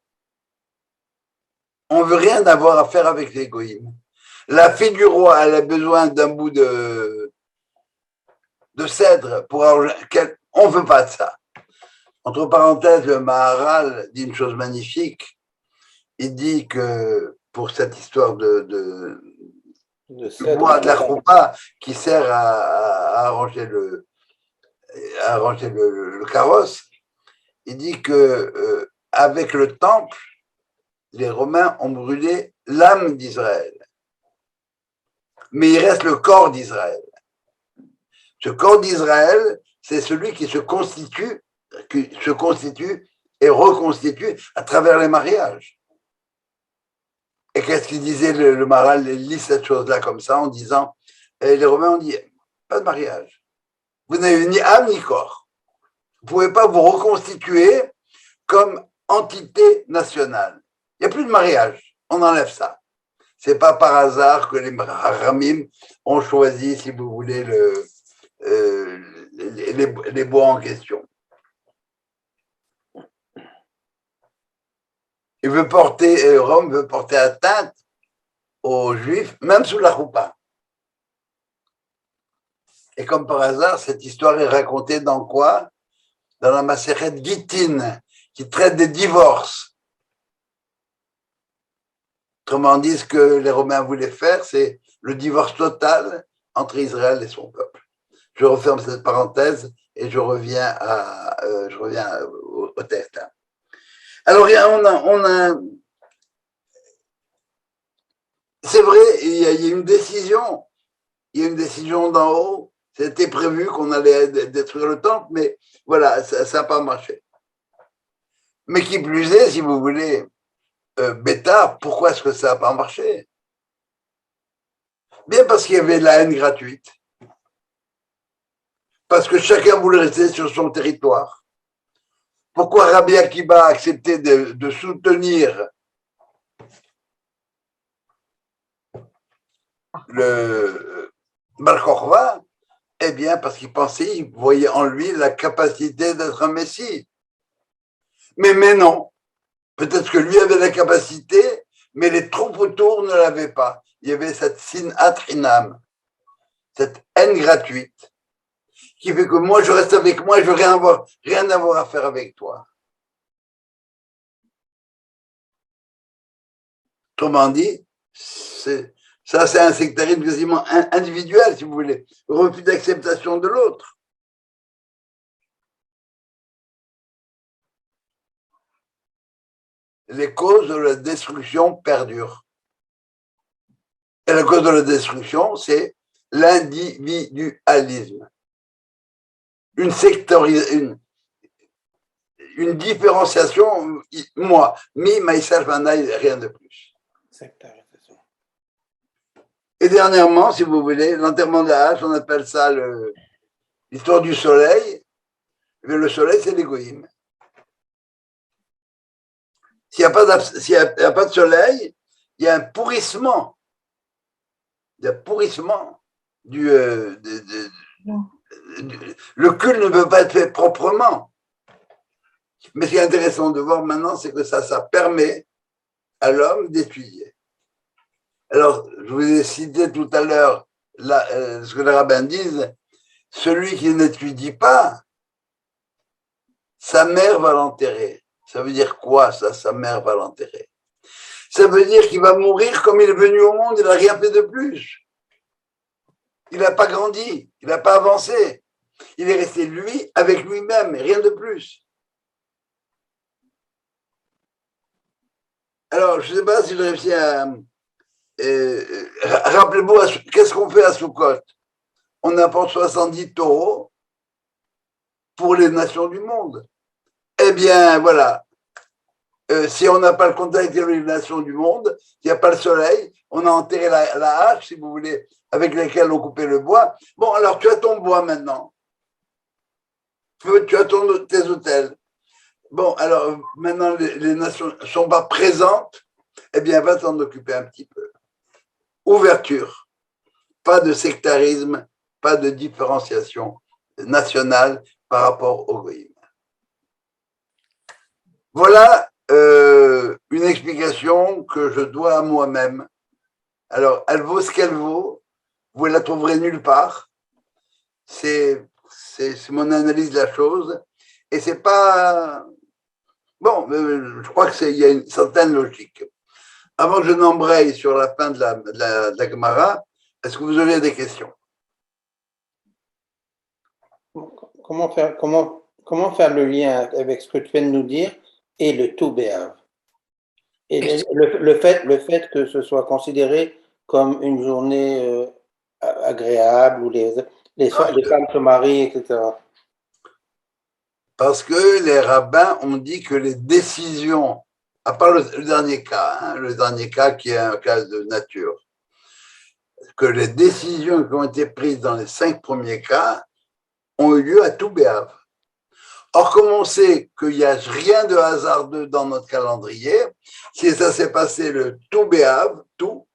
On ne veut rien avoir à faire avec les goïms. La fille du roi, elle a besoin d'un bout de cèdre pour on ne veut pas de ça. Entre parenthèses, le Maharal dit une chose magnifique. Il dit que pour cette histoire de bois de la choupa qui sert à arranger le carrosse, il dit que avec le temple, les Romains ont brûlé l'âme d'Israël. Mais il reste le corps d'Israël. Ce corps d'Israël, c'est celui qui se constitue et reconstitue à travers les mariages. Et qu'est-ce qu'il disait le Maharal? Il lit cette chose-là comme ça en disant, et les Romains ont dit, pas de mariage. Vous n'avez ni âme ni corps. Vous ne pouvez pas vous reconstituer comme entité nationale. Il n'y a plus de mariage. On enlève ça. Ce n'est pas par hasard que les Haramim ont choisi, si vous voulez, les bois en question. Rome veut porter atteinte aux Juifs, même sous la choupa. Et comme par hasard, cette histoire est racontée dans quoi? Dans la Maseret Gittin, qui traite des divorces. Autrement dit, ce que les Romains voulaient faire, c'est le divorce total entre Israël et son peuple. Je referme cette parenthèse et je reviens au texte. Alors, c'est vrai, il y a une décision. Il y a une décision d'en haut. C'était prévu qu'on allait détruire le temple, mais voilà, ça n'a pas marché. Mais qui plus est, si vous voulez, Bétar, pourquoi est-ce que ça n'a pas marché? Bien parce qu'il y avait de la haine gratuite. Parce que chacun voulait rester sur son territoire. Pourquoi Rabbi Akiba a accepté de soutenir Bar Kokhba, eh bien, parce qu'il pensait, il voyait en lui la capacité d'être un Messie. Mais non, peut-être que lui avait la capacité, mais les troupes autour ne l'avaient pas. Il y avait cette sinat inam, cette haine gratuite, qui fait que moi, je reste avec moi, je veux rien avoir à faire avec toi. Autrement dit, c'est un sectarisme quasiment individuel, si vous voulez, refus d'acceptation de l'autre. Les causes de la destruction perdurent. Et la cause de la destruction, c'est l'individualisme. Une différenciation, moi, me, myself and I, rien de plus. Sectarisation. Et dernièrement, si vous voulez, l'enterrement de la hache, on appelle ça l'histoire du soleil. Mais le soleil, c'est l'égoïsme. S'il n'y a pas de soleil, il y a un pourrissement. Il y a un pourrissement le culte ne peut pas être fait proprement. Mais ce qui est intéressant de voir maintenant, c'est que ça permet à l'homme d'étudier. Alors, je vous ai cité tout à l'heure ce que les rabbins disent, celui qui n'étudie pas, sa mère va l'enterrer. Ça veut dire quoi, ça, sa mère va l'enterrer? Ça veut dire qu'il va mourir comme il est venu au monde, il n'a rien fait de plus. Il n'a pas grandi, il n'a pas avancé. Il est resté lui avec lui-même, et rien de plus. Alors, je ne sais pas si je réussis à... rappelez-vous, qu'est-ce qu'on fait à Sukkot? On apporte 70 taureaux pour les nations du monde. Eh bien, voilà. Si on n'a pas le contact avec les nations du monde, il n'y a pas le soleil, on a enterré la hache, si vous voulez, avec laquelle on coupait le bois. Bon, alors tu as ton bois maintenant. Tu as tes hôtels. Bon, alors maintenant les nations ne sont pas présentes, eh bien, va t'en occuper un petit peu. Ouverture. Pas de sectarisme, pas de différenciation nationale par rapport au goïm. Voilà une explication que je dois à moi-même. Alors, elle vaut ce qu'elle vaut. Vous ne la trouverez nulle part. C'est mon analyse de la chose. Et c'est pas... Bon, je crois qu'il y a une certaine logique. Avant que je n'embraye sur la fin de la Gemara, est-ce que vous avez des questions? Comment faire le lien avec ce que tu viens de nous dire et le tout béave? Et le fait que ce soit considéré comme une journée agréable où les femmes se marient, etc. Parce que les rabbins ont dit que les décisions, à part le dernier cas, le dernier cas qui est un cas de nature, que les décisions qui ont été prises dans les 5 premiers cas ont eu lieu à tout béave. Or, comme on sait qu'il n'y a rien de hasardeux dans notre calendrier, si ça s'est passé le tout béave, tout,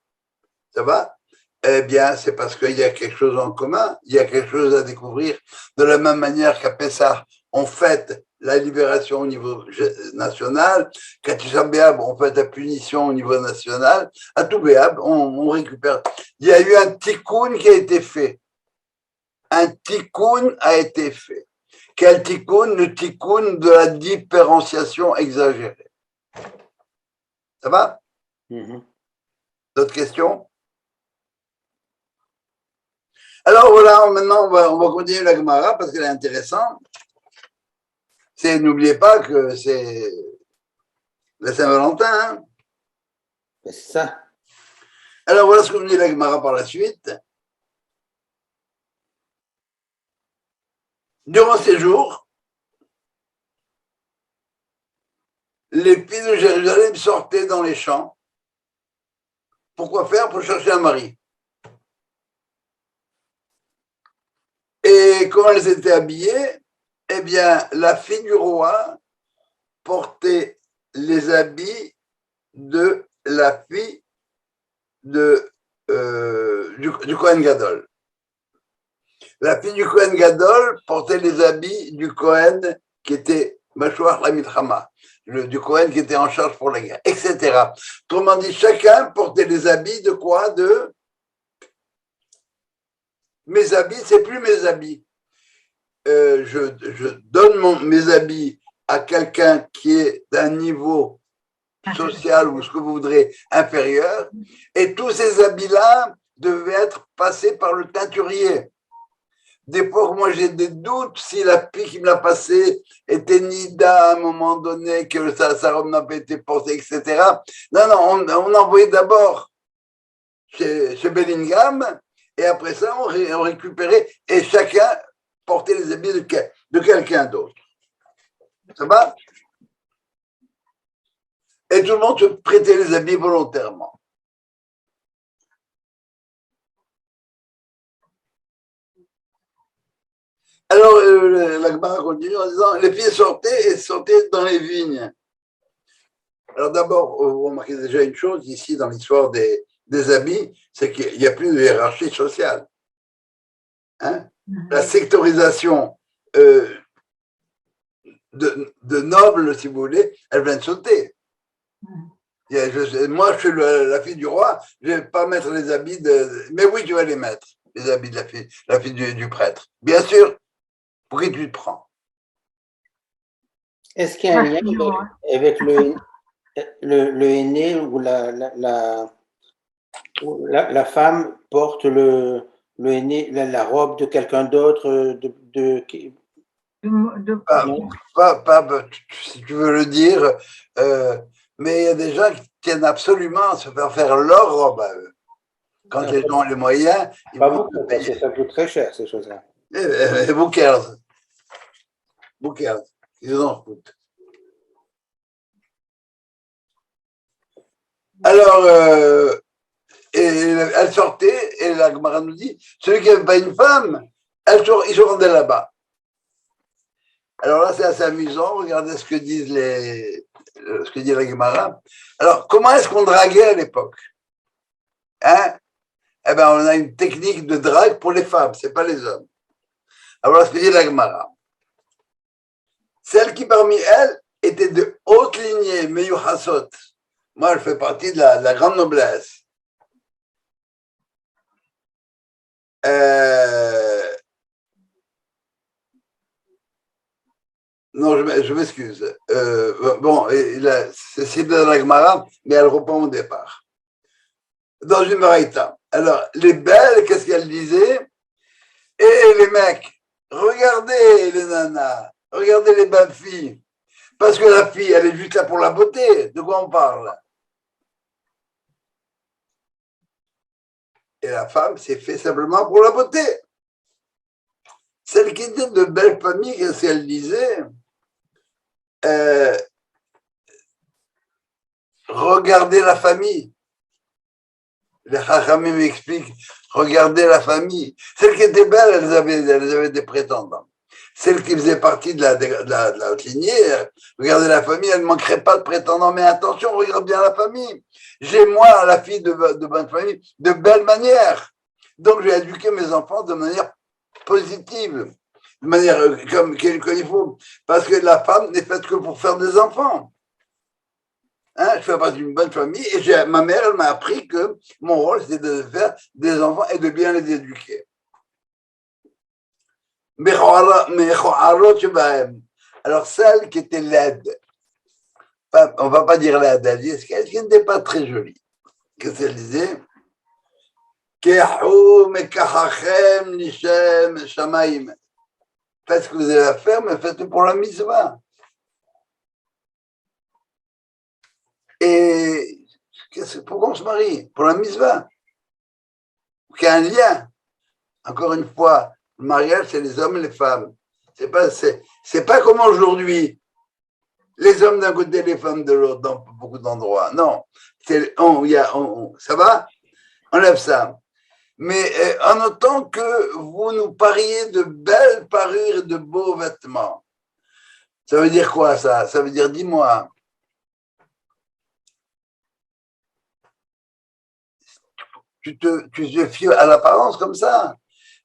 ça va? Eh bien, c'est parce qu'il y a quelque chose en commun, il y a quelque chose à découvrir. De la même manière qu'à Pessah, on fête la libération au niveau national, qu'à Tisha B'Av, on fête la punition au niveau national, à tout B'Av, on récupère. Il y a eu un tikkun qui a été fait. Un tikkun a été fait. Quel tikkun? Le tikkun de la différenciation exagérée. Ça va? D'autres questions? Alors voilà, maintenant on va continuer la Gemara parce qu'elle est intéressante. N'oubliez pas que c'est la Saint-Valentin. Hein? C'est ça. Alors voilà ce que nous dit la Gemara par la suite. Durant ces jours, les filles de Jérusalem sortaient dans les champs. Pourquoi faire? Pour chercher un mari. Et comment elles étaient habillées? Eh bien, la fille du roi portait les habits de la fille du Kohen Gadol. La fille du Kohen Gadol portait les habits du Kohen qui était Mashouach la Milchama, du Kohen qui était en charge pour la guerre, etc. Autrement dit, chacun portait les habits de quoi? De mes habits, c'est plus mes habits. Je donne mes habits à quelqu'un qui est d'un niveau social ou ce que vous voudrez inférieur, et tous ces habits-là devaient être passés par le teinturier. Des fois, moi, j'ai des doutes si la fille qui me l'a passé était Nida à un moment donné, que sa robe n'a pas été portée, etc. Non, on envoyait d'abord chez Bellingham, et après ça, on récupérait, et chacun portait les habits de quelqu'un d'autre. Ça va? Et tout le monde se prêtait les habits volontairement. Alors, la Gemara continue en disant, les filles sortaient et sortaient dans les vignes. Alors d'abord, vous remarquez déjà une chose ici dans l'histoire des habits, c'est qu'il n'y a plus de hiérarchie sociale. Hein? La sectorisation de nobles, si vous voulez, elle vient de sauter. Moi, je suis la fille du roi, je ne vais pas mettre les habits de... Mais oui, tu vas les mettre, les habits de la fille du prêtre. Bien sûr, pour qui tu te prends? Est-ce qu'il y a un lien avec le aîné où la femme porte le aîné, la robe de quelqu'un d'autre Si tu veux le dire, mais il y a des gens qui tiennent absolument à se faire leur robe à eux. Quand les gens ont les moyens, ils pas vont beaucoup, parce que ça coûte très cher, ces choses-là. Et Bookers, ils en foutent. Alors, et elle sortait, et la Gemara nous dit, celui qui n'avait pas une femme, il se rendait là-bas. Alors là, c'est assez amusant, regardez ce que dit la Gemara. Alors, comment est-ce qu'on draguait à l'époque? Hein? Eh bien, on a une technique de drague pour les femmes, c'est pas les hommes. Alors, ce que dit la Gemara. Celle qui, parmi elles, était de haute lignée, Meyuhasot. Moi, je fais partie de la grande noblesse. Non, je m'excuse. Bon, c'est de la Gemara, mais elle reprend au départ. Dans une Baraïta. Alors, les belles, qu'est-ce qu'elles disaient? Et les mecs, regardez les nanas, regardez les belles filles. Parce que la fille, elle est juste là pour la beauté. De quoi on parle? Et la femme, c'est fait simplement pour la beauté. Celle qui était de belle famille, qu'est-ce qu'elle disait? Regardez la famille. Les Chachamim m'expliquent, regardez la famille. Celles qui étaient belles, elles avaient des prétendants. Celles qui faisaient partie de la haute lignée, regardez la famille, elle ne manquerait pas de prétendants. Mais attention, regarde bien la famille. J'ai, moi, la fille de bonne famille, de belle manière. Donc, j'ai éduqué mes enfants de manière positive, de manière comme il faut. Parce que la femme n'est faite que pour faire des enfants. Hein, je fais partie d'une bonne famille et ma mère, elle m'a appris que mon rôle, c'était de faire des enfants et de bien les éduquer. Alors, celle qui était laide, on ne va pas dire laide, elle dit qu'elle n'était pas très jolie. Qu'est-ce qu'elle disait? Faites ce que vous avez à faire, mais faites-le pour la mitzvah. Et pourquoi on se marie? Pour la mitzvah. Il y a un lien. Encore une fois, le mariage, c'est les hommes et les femmes. C'est pas comme aujourd'hui. Les hommes d'un côté, les femmes de l'autre, dans beaucoup d'endroits. Non. Ça va? Enlève ça. Mais en notant que vous nous pariez de belles parures et de beaux vêtements. Ça veut dire quoi, ça? Ça veut dire, dis-moi. Tu te fies à l'apparence comme ça.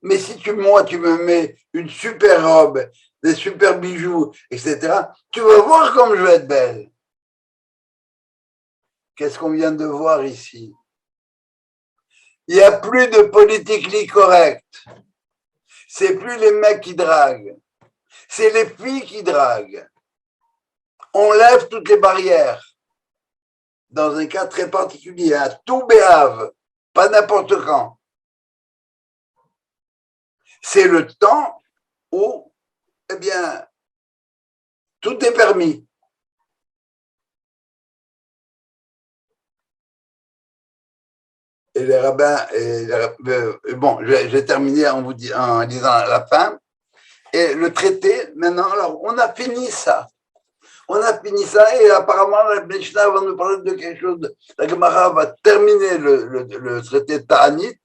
Mais si moi, tu me mets une super robe, des super bijoux, etc., tu vas voir comme je vais être belle. Qu'est-ce qu'on vient de voir ici? Il n'y a plus de politically correct. C'est plus les mecs qui draguent. C'est les filles qui draguent. On lève toutes les barrières. Dans un cas très particulier, un tout béave, pas n'importe quand. C'est le temps où, eh bien, tout est permis. Et les rabbins, bon, j'ai terminé en disant à la fin. Et le traité, maintenant, alors, on a fini ça. On a fini ça et apparemment, la Mishnah va nous parler de quelque chose. La Gemara va terminer le traité Ta'anit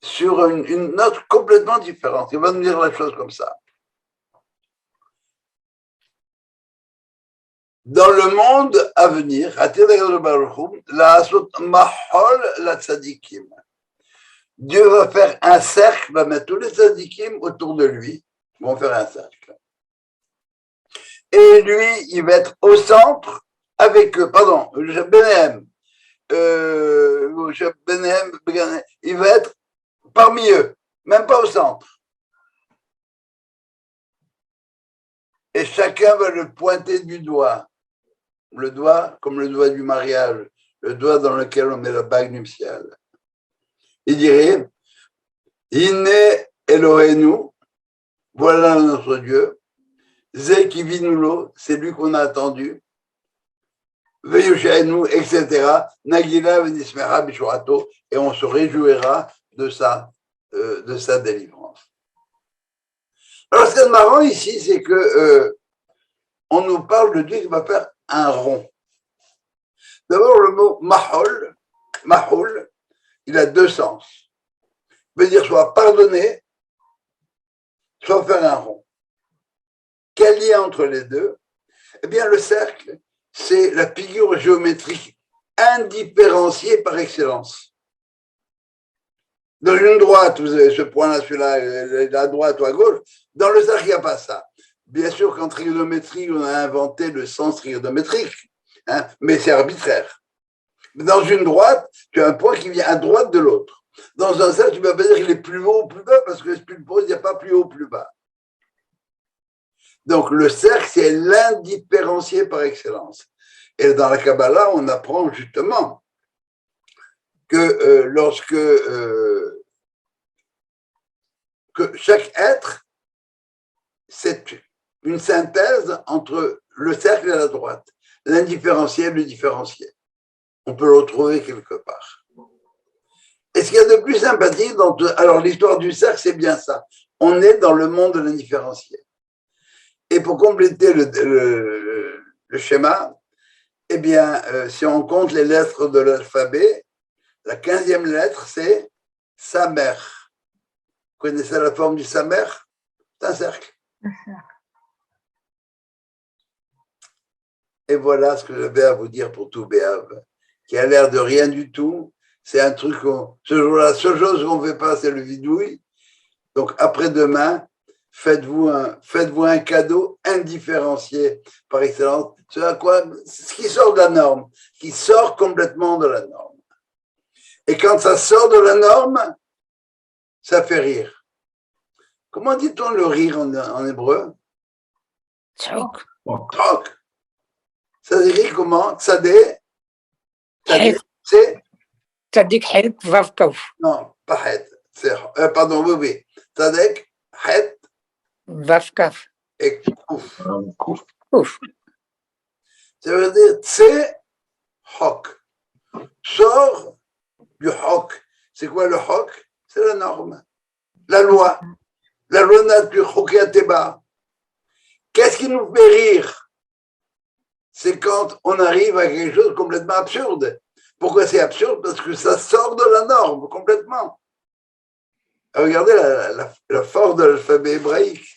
sur une note complètement différente. Il va nous dire la chose comme ça. Dans le monde à venir, Dieu va faire un cercle, va mettre tous les tzadikim autour de lui, vont faire un cercle. Et lui, il va être au centre avec eux, pardon, Benéhem, il va être parmi eux, même pas au centre. Et chacun va le pointer du doigt. Le doigt comme le doigt du mariage, le doigt dans lequel on met la bague nuptiale. Il dirait, Iné Elohenu, voilà notre Dieu, Zé Kivinulo, c'est lui qu'on a attendu, Veyushaenu, etc., Nagila Venismera Bishurato, et on se réjouira de sa délivrance. Alors, ce qui est marrant ici, c'est que on nous parle de Dieu qui va faire un rond. D'abord, le mot mahol, il a deux sens. Il veut dire soit pardonner, soit faire un rond. Quel lien entre les deux? Eh bien, le cercle, c'est la figure géométrique indifférenciée par excellence. Dans une droite, vous avez ce point-là, celui-là, à droite ou à gauche. Dans le cercle, il n'y a pas ça. Bien sûr qu'en trigonométrie, on a inventé le sens trigonométrique, hein, mais c'est arbitraire. Dans une droite, tu as un point qui vient à droite de l'autre. Dans un cercle, tu ne peux pas dire qu'il est plus haut ou plus bas, parce que il n'y a pas plus haut ou plus bas. Donc, le cercle, c'est l'indifférencié par excellence. Et dans la Kabbalah, on apprend justement que que chaque être, c'est une synthèse entre le cercle et la droite, l'indifférencié et le différencié. On peut le retrouver quelque part. Et ce qu'il y a de plus sympathique alors l'histoire du cercle, c'est bien ça. On est dans le monde de l'indifférencié. Et pour compléter le schéma, eh bien, si on compte les lettres de l'alphabet, la 15e lettre, c'est Samer. Vous connaissez la forme du Samer? C'est un cercle. Et voilà ce que j'avais à vous dire pour tout Béave, qui a l'air de rien du tout. C'est un truc, ce jour-là, la seule chose qu'on ne fait pas, c'est le vidouille. Donc, après-demain, faites-vous un cadeau indifférencié par excellence. Ce qui sort de la norme, qui sort complètement de la norme. Et quand ça sort de la norme, ça fait rire. Comment dit-on le rire en hébreu? Tzok. Troc. Ça s'écrit comment? Tzadé? C'est? Tzadik het vav kaf. Non, pas het. Pardon, oui. Tzadek, het Vav kaf. et kouf. Ouf. Ça veut dire tse hok. Sort du hok. C'est quoi le hok? C'est la norme. La loi. La loi nature, Chokéateba. Qu'est-ce qui nous fait rire? C'est quand on arrive à quelque chose de complètement absurde. Pourquoi c'est absurde? Parce que ça sort de la norme complètement. Regardez la force de l'alphabet hébraïque.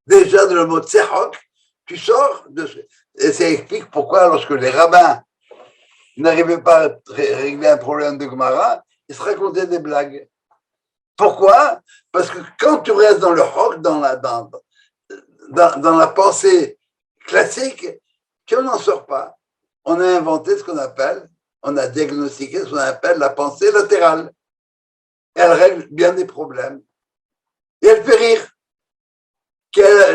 Déjà de le mot tsehok, tu sors de... Et ça explique pourquoi lorsque les rabbins il n'arrivait pas à régler un problème de Gemara, il se racontait des blagues. Pourquoi? Parce que quand tu restes dans le rock, dans la pensée classique, tu n'en sors pas. On a inventé ce qu'on appelle, on a diagnostiqué ce qu'on appelle la pensée latérale. Et elle règle bien des problèmes. Et elle fait rire.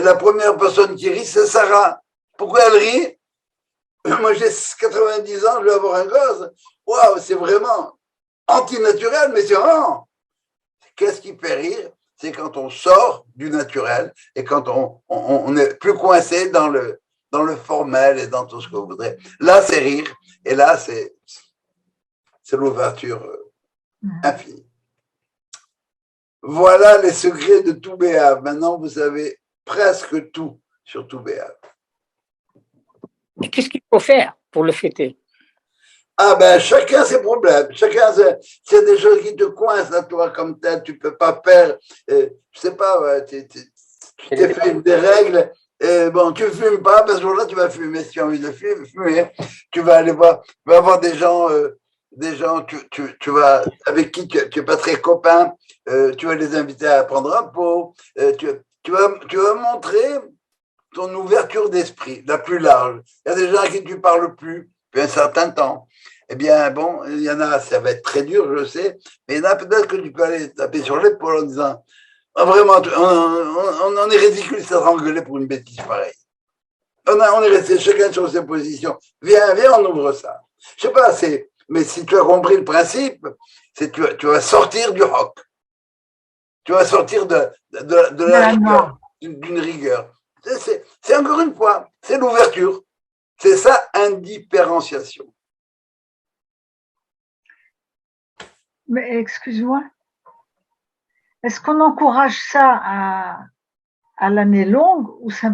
La première personne qui rit, c'est Sarah. Pourquoi elle rit? Moi, j'ai 90 ans, je vais avoir un gosse. Waouh, c'est vraiment antinaturel, mais c'est vraiment. Qu'est-ce qui fait rire? C'est quand on sort du naturel et quand on n'est plus coincé dans le formel et dans tout ce que vous voudrez. Là, c'est rire. Et là, c'est l'ouverture infinie. Voilà les secrets de tout Béhav. Maintenant, vous savez presque tout sur tout Béhav. Mais qu'est-ce qu'il faut faire pour le fêter? Ah ben, chacun ses problèmes. Chacun, c'est des choses qui te coincent à toi comme tel. Tu peux pas faire, je sais pas, ouais, tu t'es fait des règles. Bon, tu fumes pas, ben ce jour-là, tu vas fumer. Si tu as envie de fumer, tu vas aller voir, tu vas avoir des gens, tu vas, avec qui tu es pas très copain, tu vas les inviter à prendre un pot, tu vas montrer ton ouverture d'esprit, la plus large. Il y a des gens à qui tu parles plus depuis un certain temps. Eh bien, bon, il y en a, ça va être très dur, je sais, mais il y en a peut-être que tu peux aller taper sur l'épaule en disant oh, vraiment, on en est ridicule de s'être engueulé pour une bêtise pareille. On est resté chacun sur ses positions. Viens, on ouvre ça. Je sais pas, mais si tu as compris le principe, c'est tu vas sortir du rock. Tu vas sortir de la rigueur, d'une rigueur. C'est encore une fois, c'est l'ouverture. C'est ça, indifférenciation. Mais excuse-moi, est-ce qu'on encourage ça à l'année longue ou c'est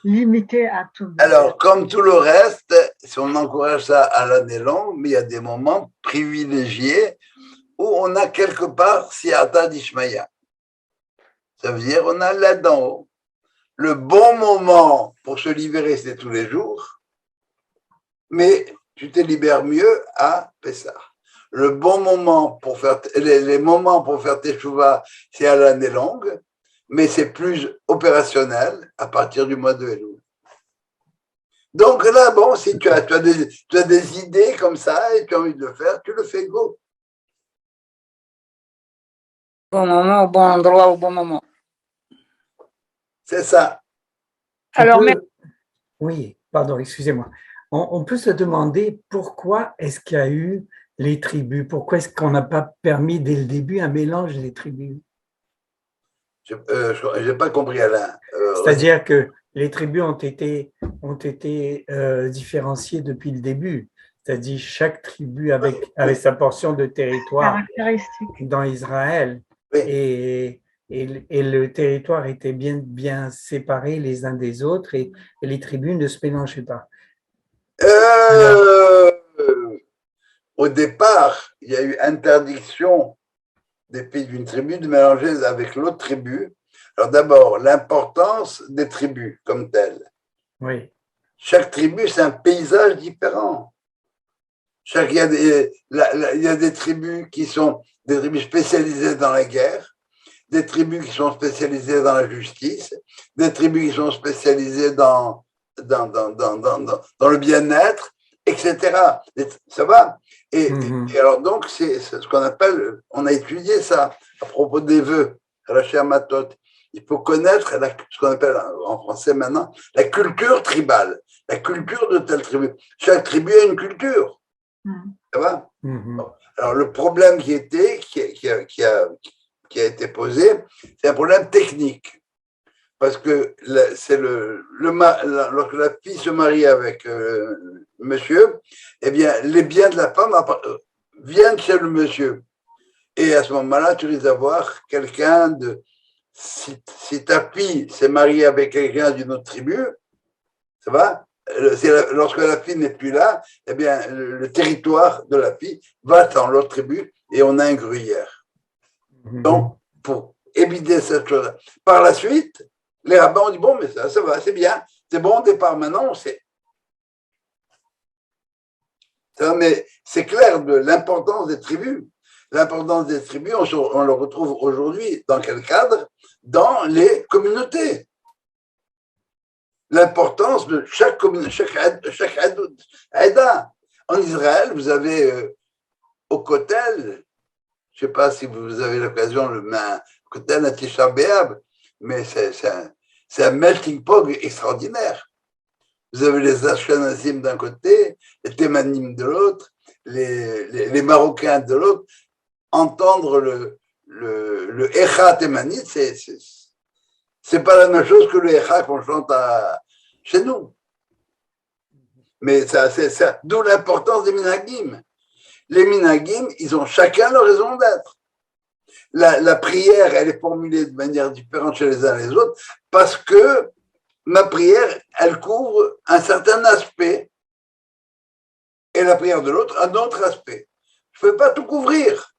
limité à tout? Alors, comme tout le reste, si on encourage ça à l'année longue, mais il y a des moments privilégiés où on a quelque part Siyata d'Ishmaïa. Ça veut dire on a l'aide d'en haut. Le bon moment pour se libérer, c'est tous les jours, mais tu te libères mieux à Pessah. Le bon moment pour faire, les moments pour faire tes chouvas, c'est à l'année longue, mais c'est plus opérationnel à partir du mois de Elul. Donc là, bon, si tu as des idées comme ça et tu as envie de le faire, tu le fais, go. Bon moment, au bon endroit, au bon moment. C'est ça. Alors, oui, pardon, excusez-moi. On peut se demander pourquoi est-ce qu'il y a eu les tribus? Pourquoi est-ce qu'on n'a pas permis dès le début un mélange des tribus? Je n'ai pas compris, Alain. C'est-à-dire que les tribus ont été différenciées depuis le début. C'est-à-dire chaque tribu avait sa portion de territoire dans Israël. Oui. Et le territoire était bien séparé les uns des autres et les tribus ne se mélangeaient pas. Au départ, il y a eu interdiction des pays d'une tribu de mélanger avec l'autre tribu. Alors d'abord, l'importance des tribus comme telles. Oui. Chaque tribu, c'est un paysage différent. Il y a des tribus qui sont des tribus spécialisées dans la guerre, des tribus qui sont spécialisées dans la justice, des tribus qui sont spécialisées dans le bien-être, etc. Ça va? Et alors donc, c'est ce qu'on appelle, on a étudié ça à propos des vœux, Rashi Amatot. Il faut connaître ce qu'on appelle en français maintenant la culture tribale, la culture de telle tribu. Chaque tribu a une culture. Ça va? Alors le problème qui a été posé, c'est un problème technique. Parce que lorsque la fille se marie avec monsieur, eh bien, les biens de la femme viennent chez le monsieur. Et à ce moment-là, tu risques d'avoir quelqu'un de... Si ta fille s'est mariée avec quelqu'un d'une autre tribu, ça va? Lorsque la fille n'est plus là, eh bien, le territoire de la fille va dans l'autre tribu et on a un gruyère. Donc, pour éviter cette chose, par la suite, les rabbins ont dit bon, mais ça va, c'est bien, c'est bon au départ, maintenant on sait. Mais c'est clair de l'importance des tribus. L'importance des tribus, on le retrouve aujourd'hui dans quel cadre? Dans les communautés. L'importance de chaque communauté, chaque Aïda. En Israël, vous avez au Kotel, je ne sais pas si vous avez l'occasion, le Kotel à Tisha B'Av, mais c'est un melting pot extraordinaire. Vous avez les Ashkenazim d'un côté, les Thémanim de l'autre, les Marocains de l'autre. Entendre le Echa Thémanite, c'est pas la même chose que le Echa qu'on chante chez nous. Mais c'est d'où l'importance des Minhagim. Les Minhagim, ils ont chacun leur raison d'être. La prière, elle est formulée de manière différente chez les uns et les autres parce que ma prière, elle couvre un certain aspect et la prière de l'autre, un autre aspect. Je ne peux pas tout couvrir.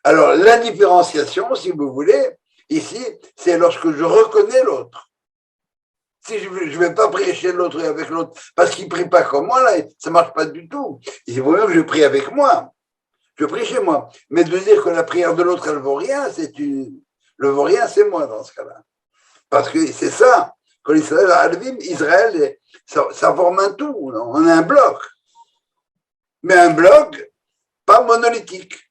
Alors, la différenciation, si vous voulez, ici, c'est lorsque je reconnais l'autre. Si je ne vais pas prier chez l'autre et avec l'autre parce qu'il ne prie pas comme moi, là, ça ne marche pas du tout. Il vaut mieux que je prie avec moi. Je prie chez moi. Mais de dire que la prière de l'autre, elle ne vaut rien, le vaut rien, c'est moi dans ce cas-là. Parce que c'est ça. Quand Israël, ça forme un tout. On a un bloc. Mais un bloc pas monolithique.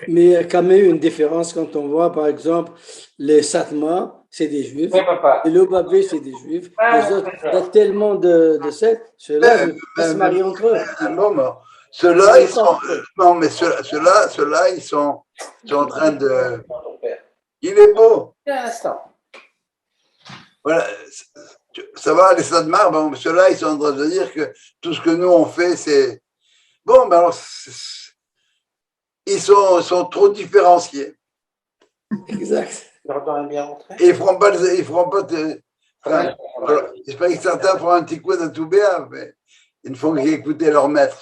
Mais il y a quand même une différence quand on voit, par exemple, les Satma, c'est des Juifs, et le Babé, c'est des Juifs. Les autres, il y a tellement de sectes, ceux-là se marient entre eux. Bon, ceux-là, ils sont. Non, mais ceux-là, ils sont en train de. Il est beau. Voilà. Ça va, les Sadmar, bon, ceux-là, ils sont en train de dire que tout ce que nous, on fait, c'est. Bon, ben alors. Ils sont trop différenciés. Exact. Et ils ne feront pas j'espère que certains feront un petit coup de tout bien, mais ils ne font qu'écouter leur maître.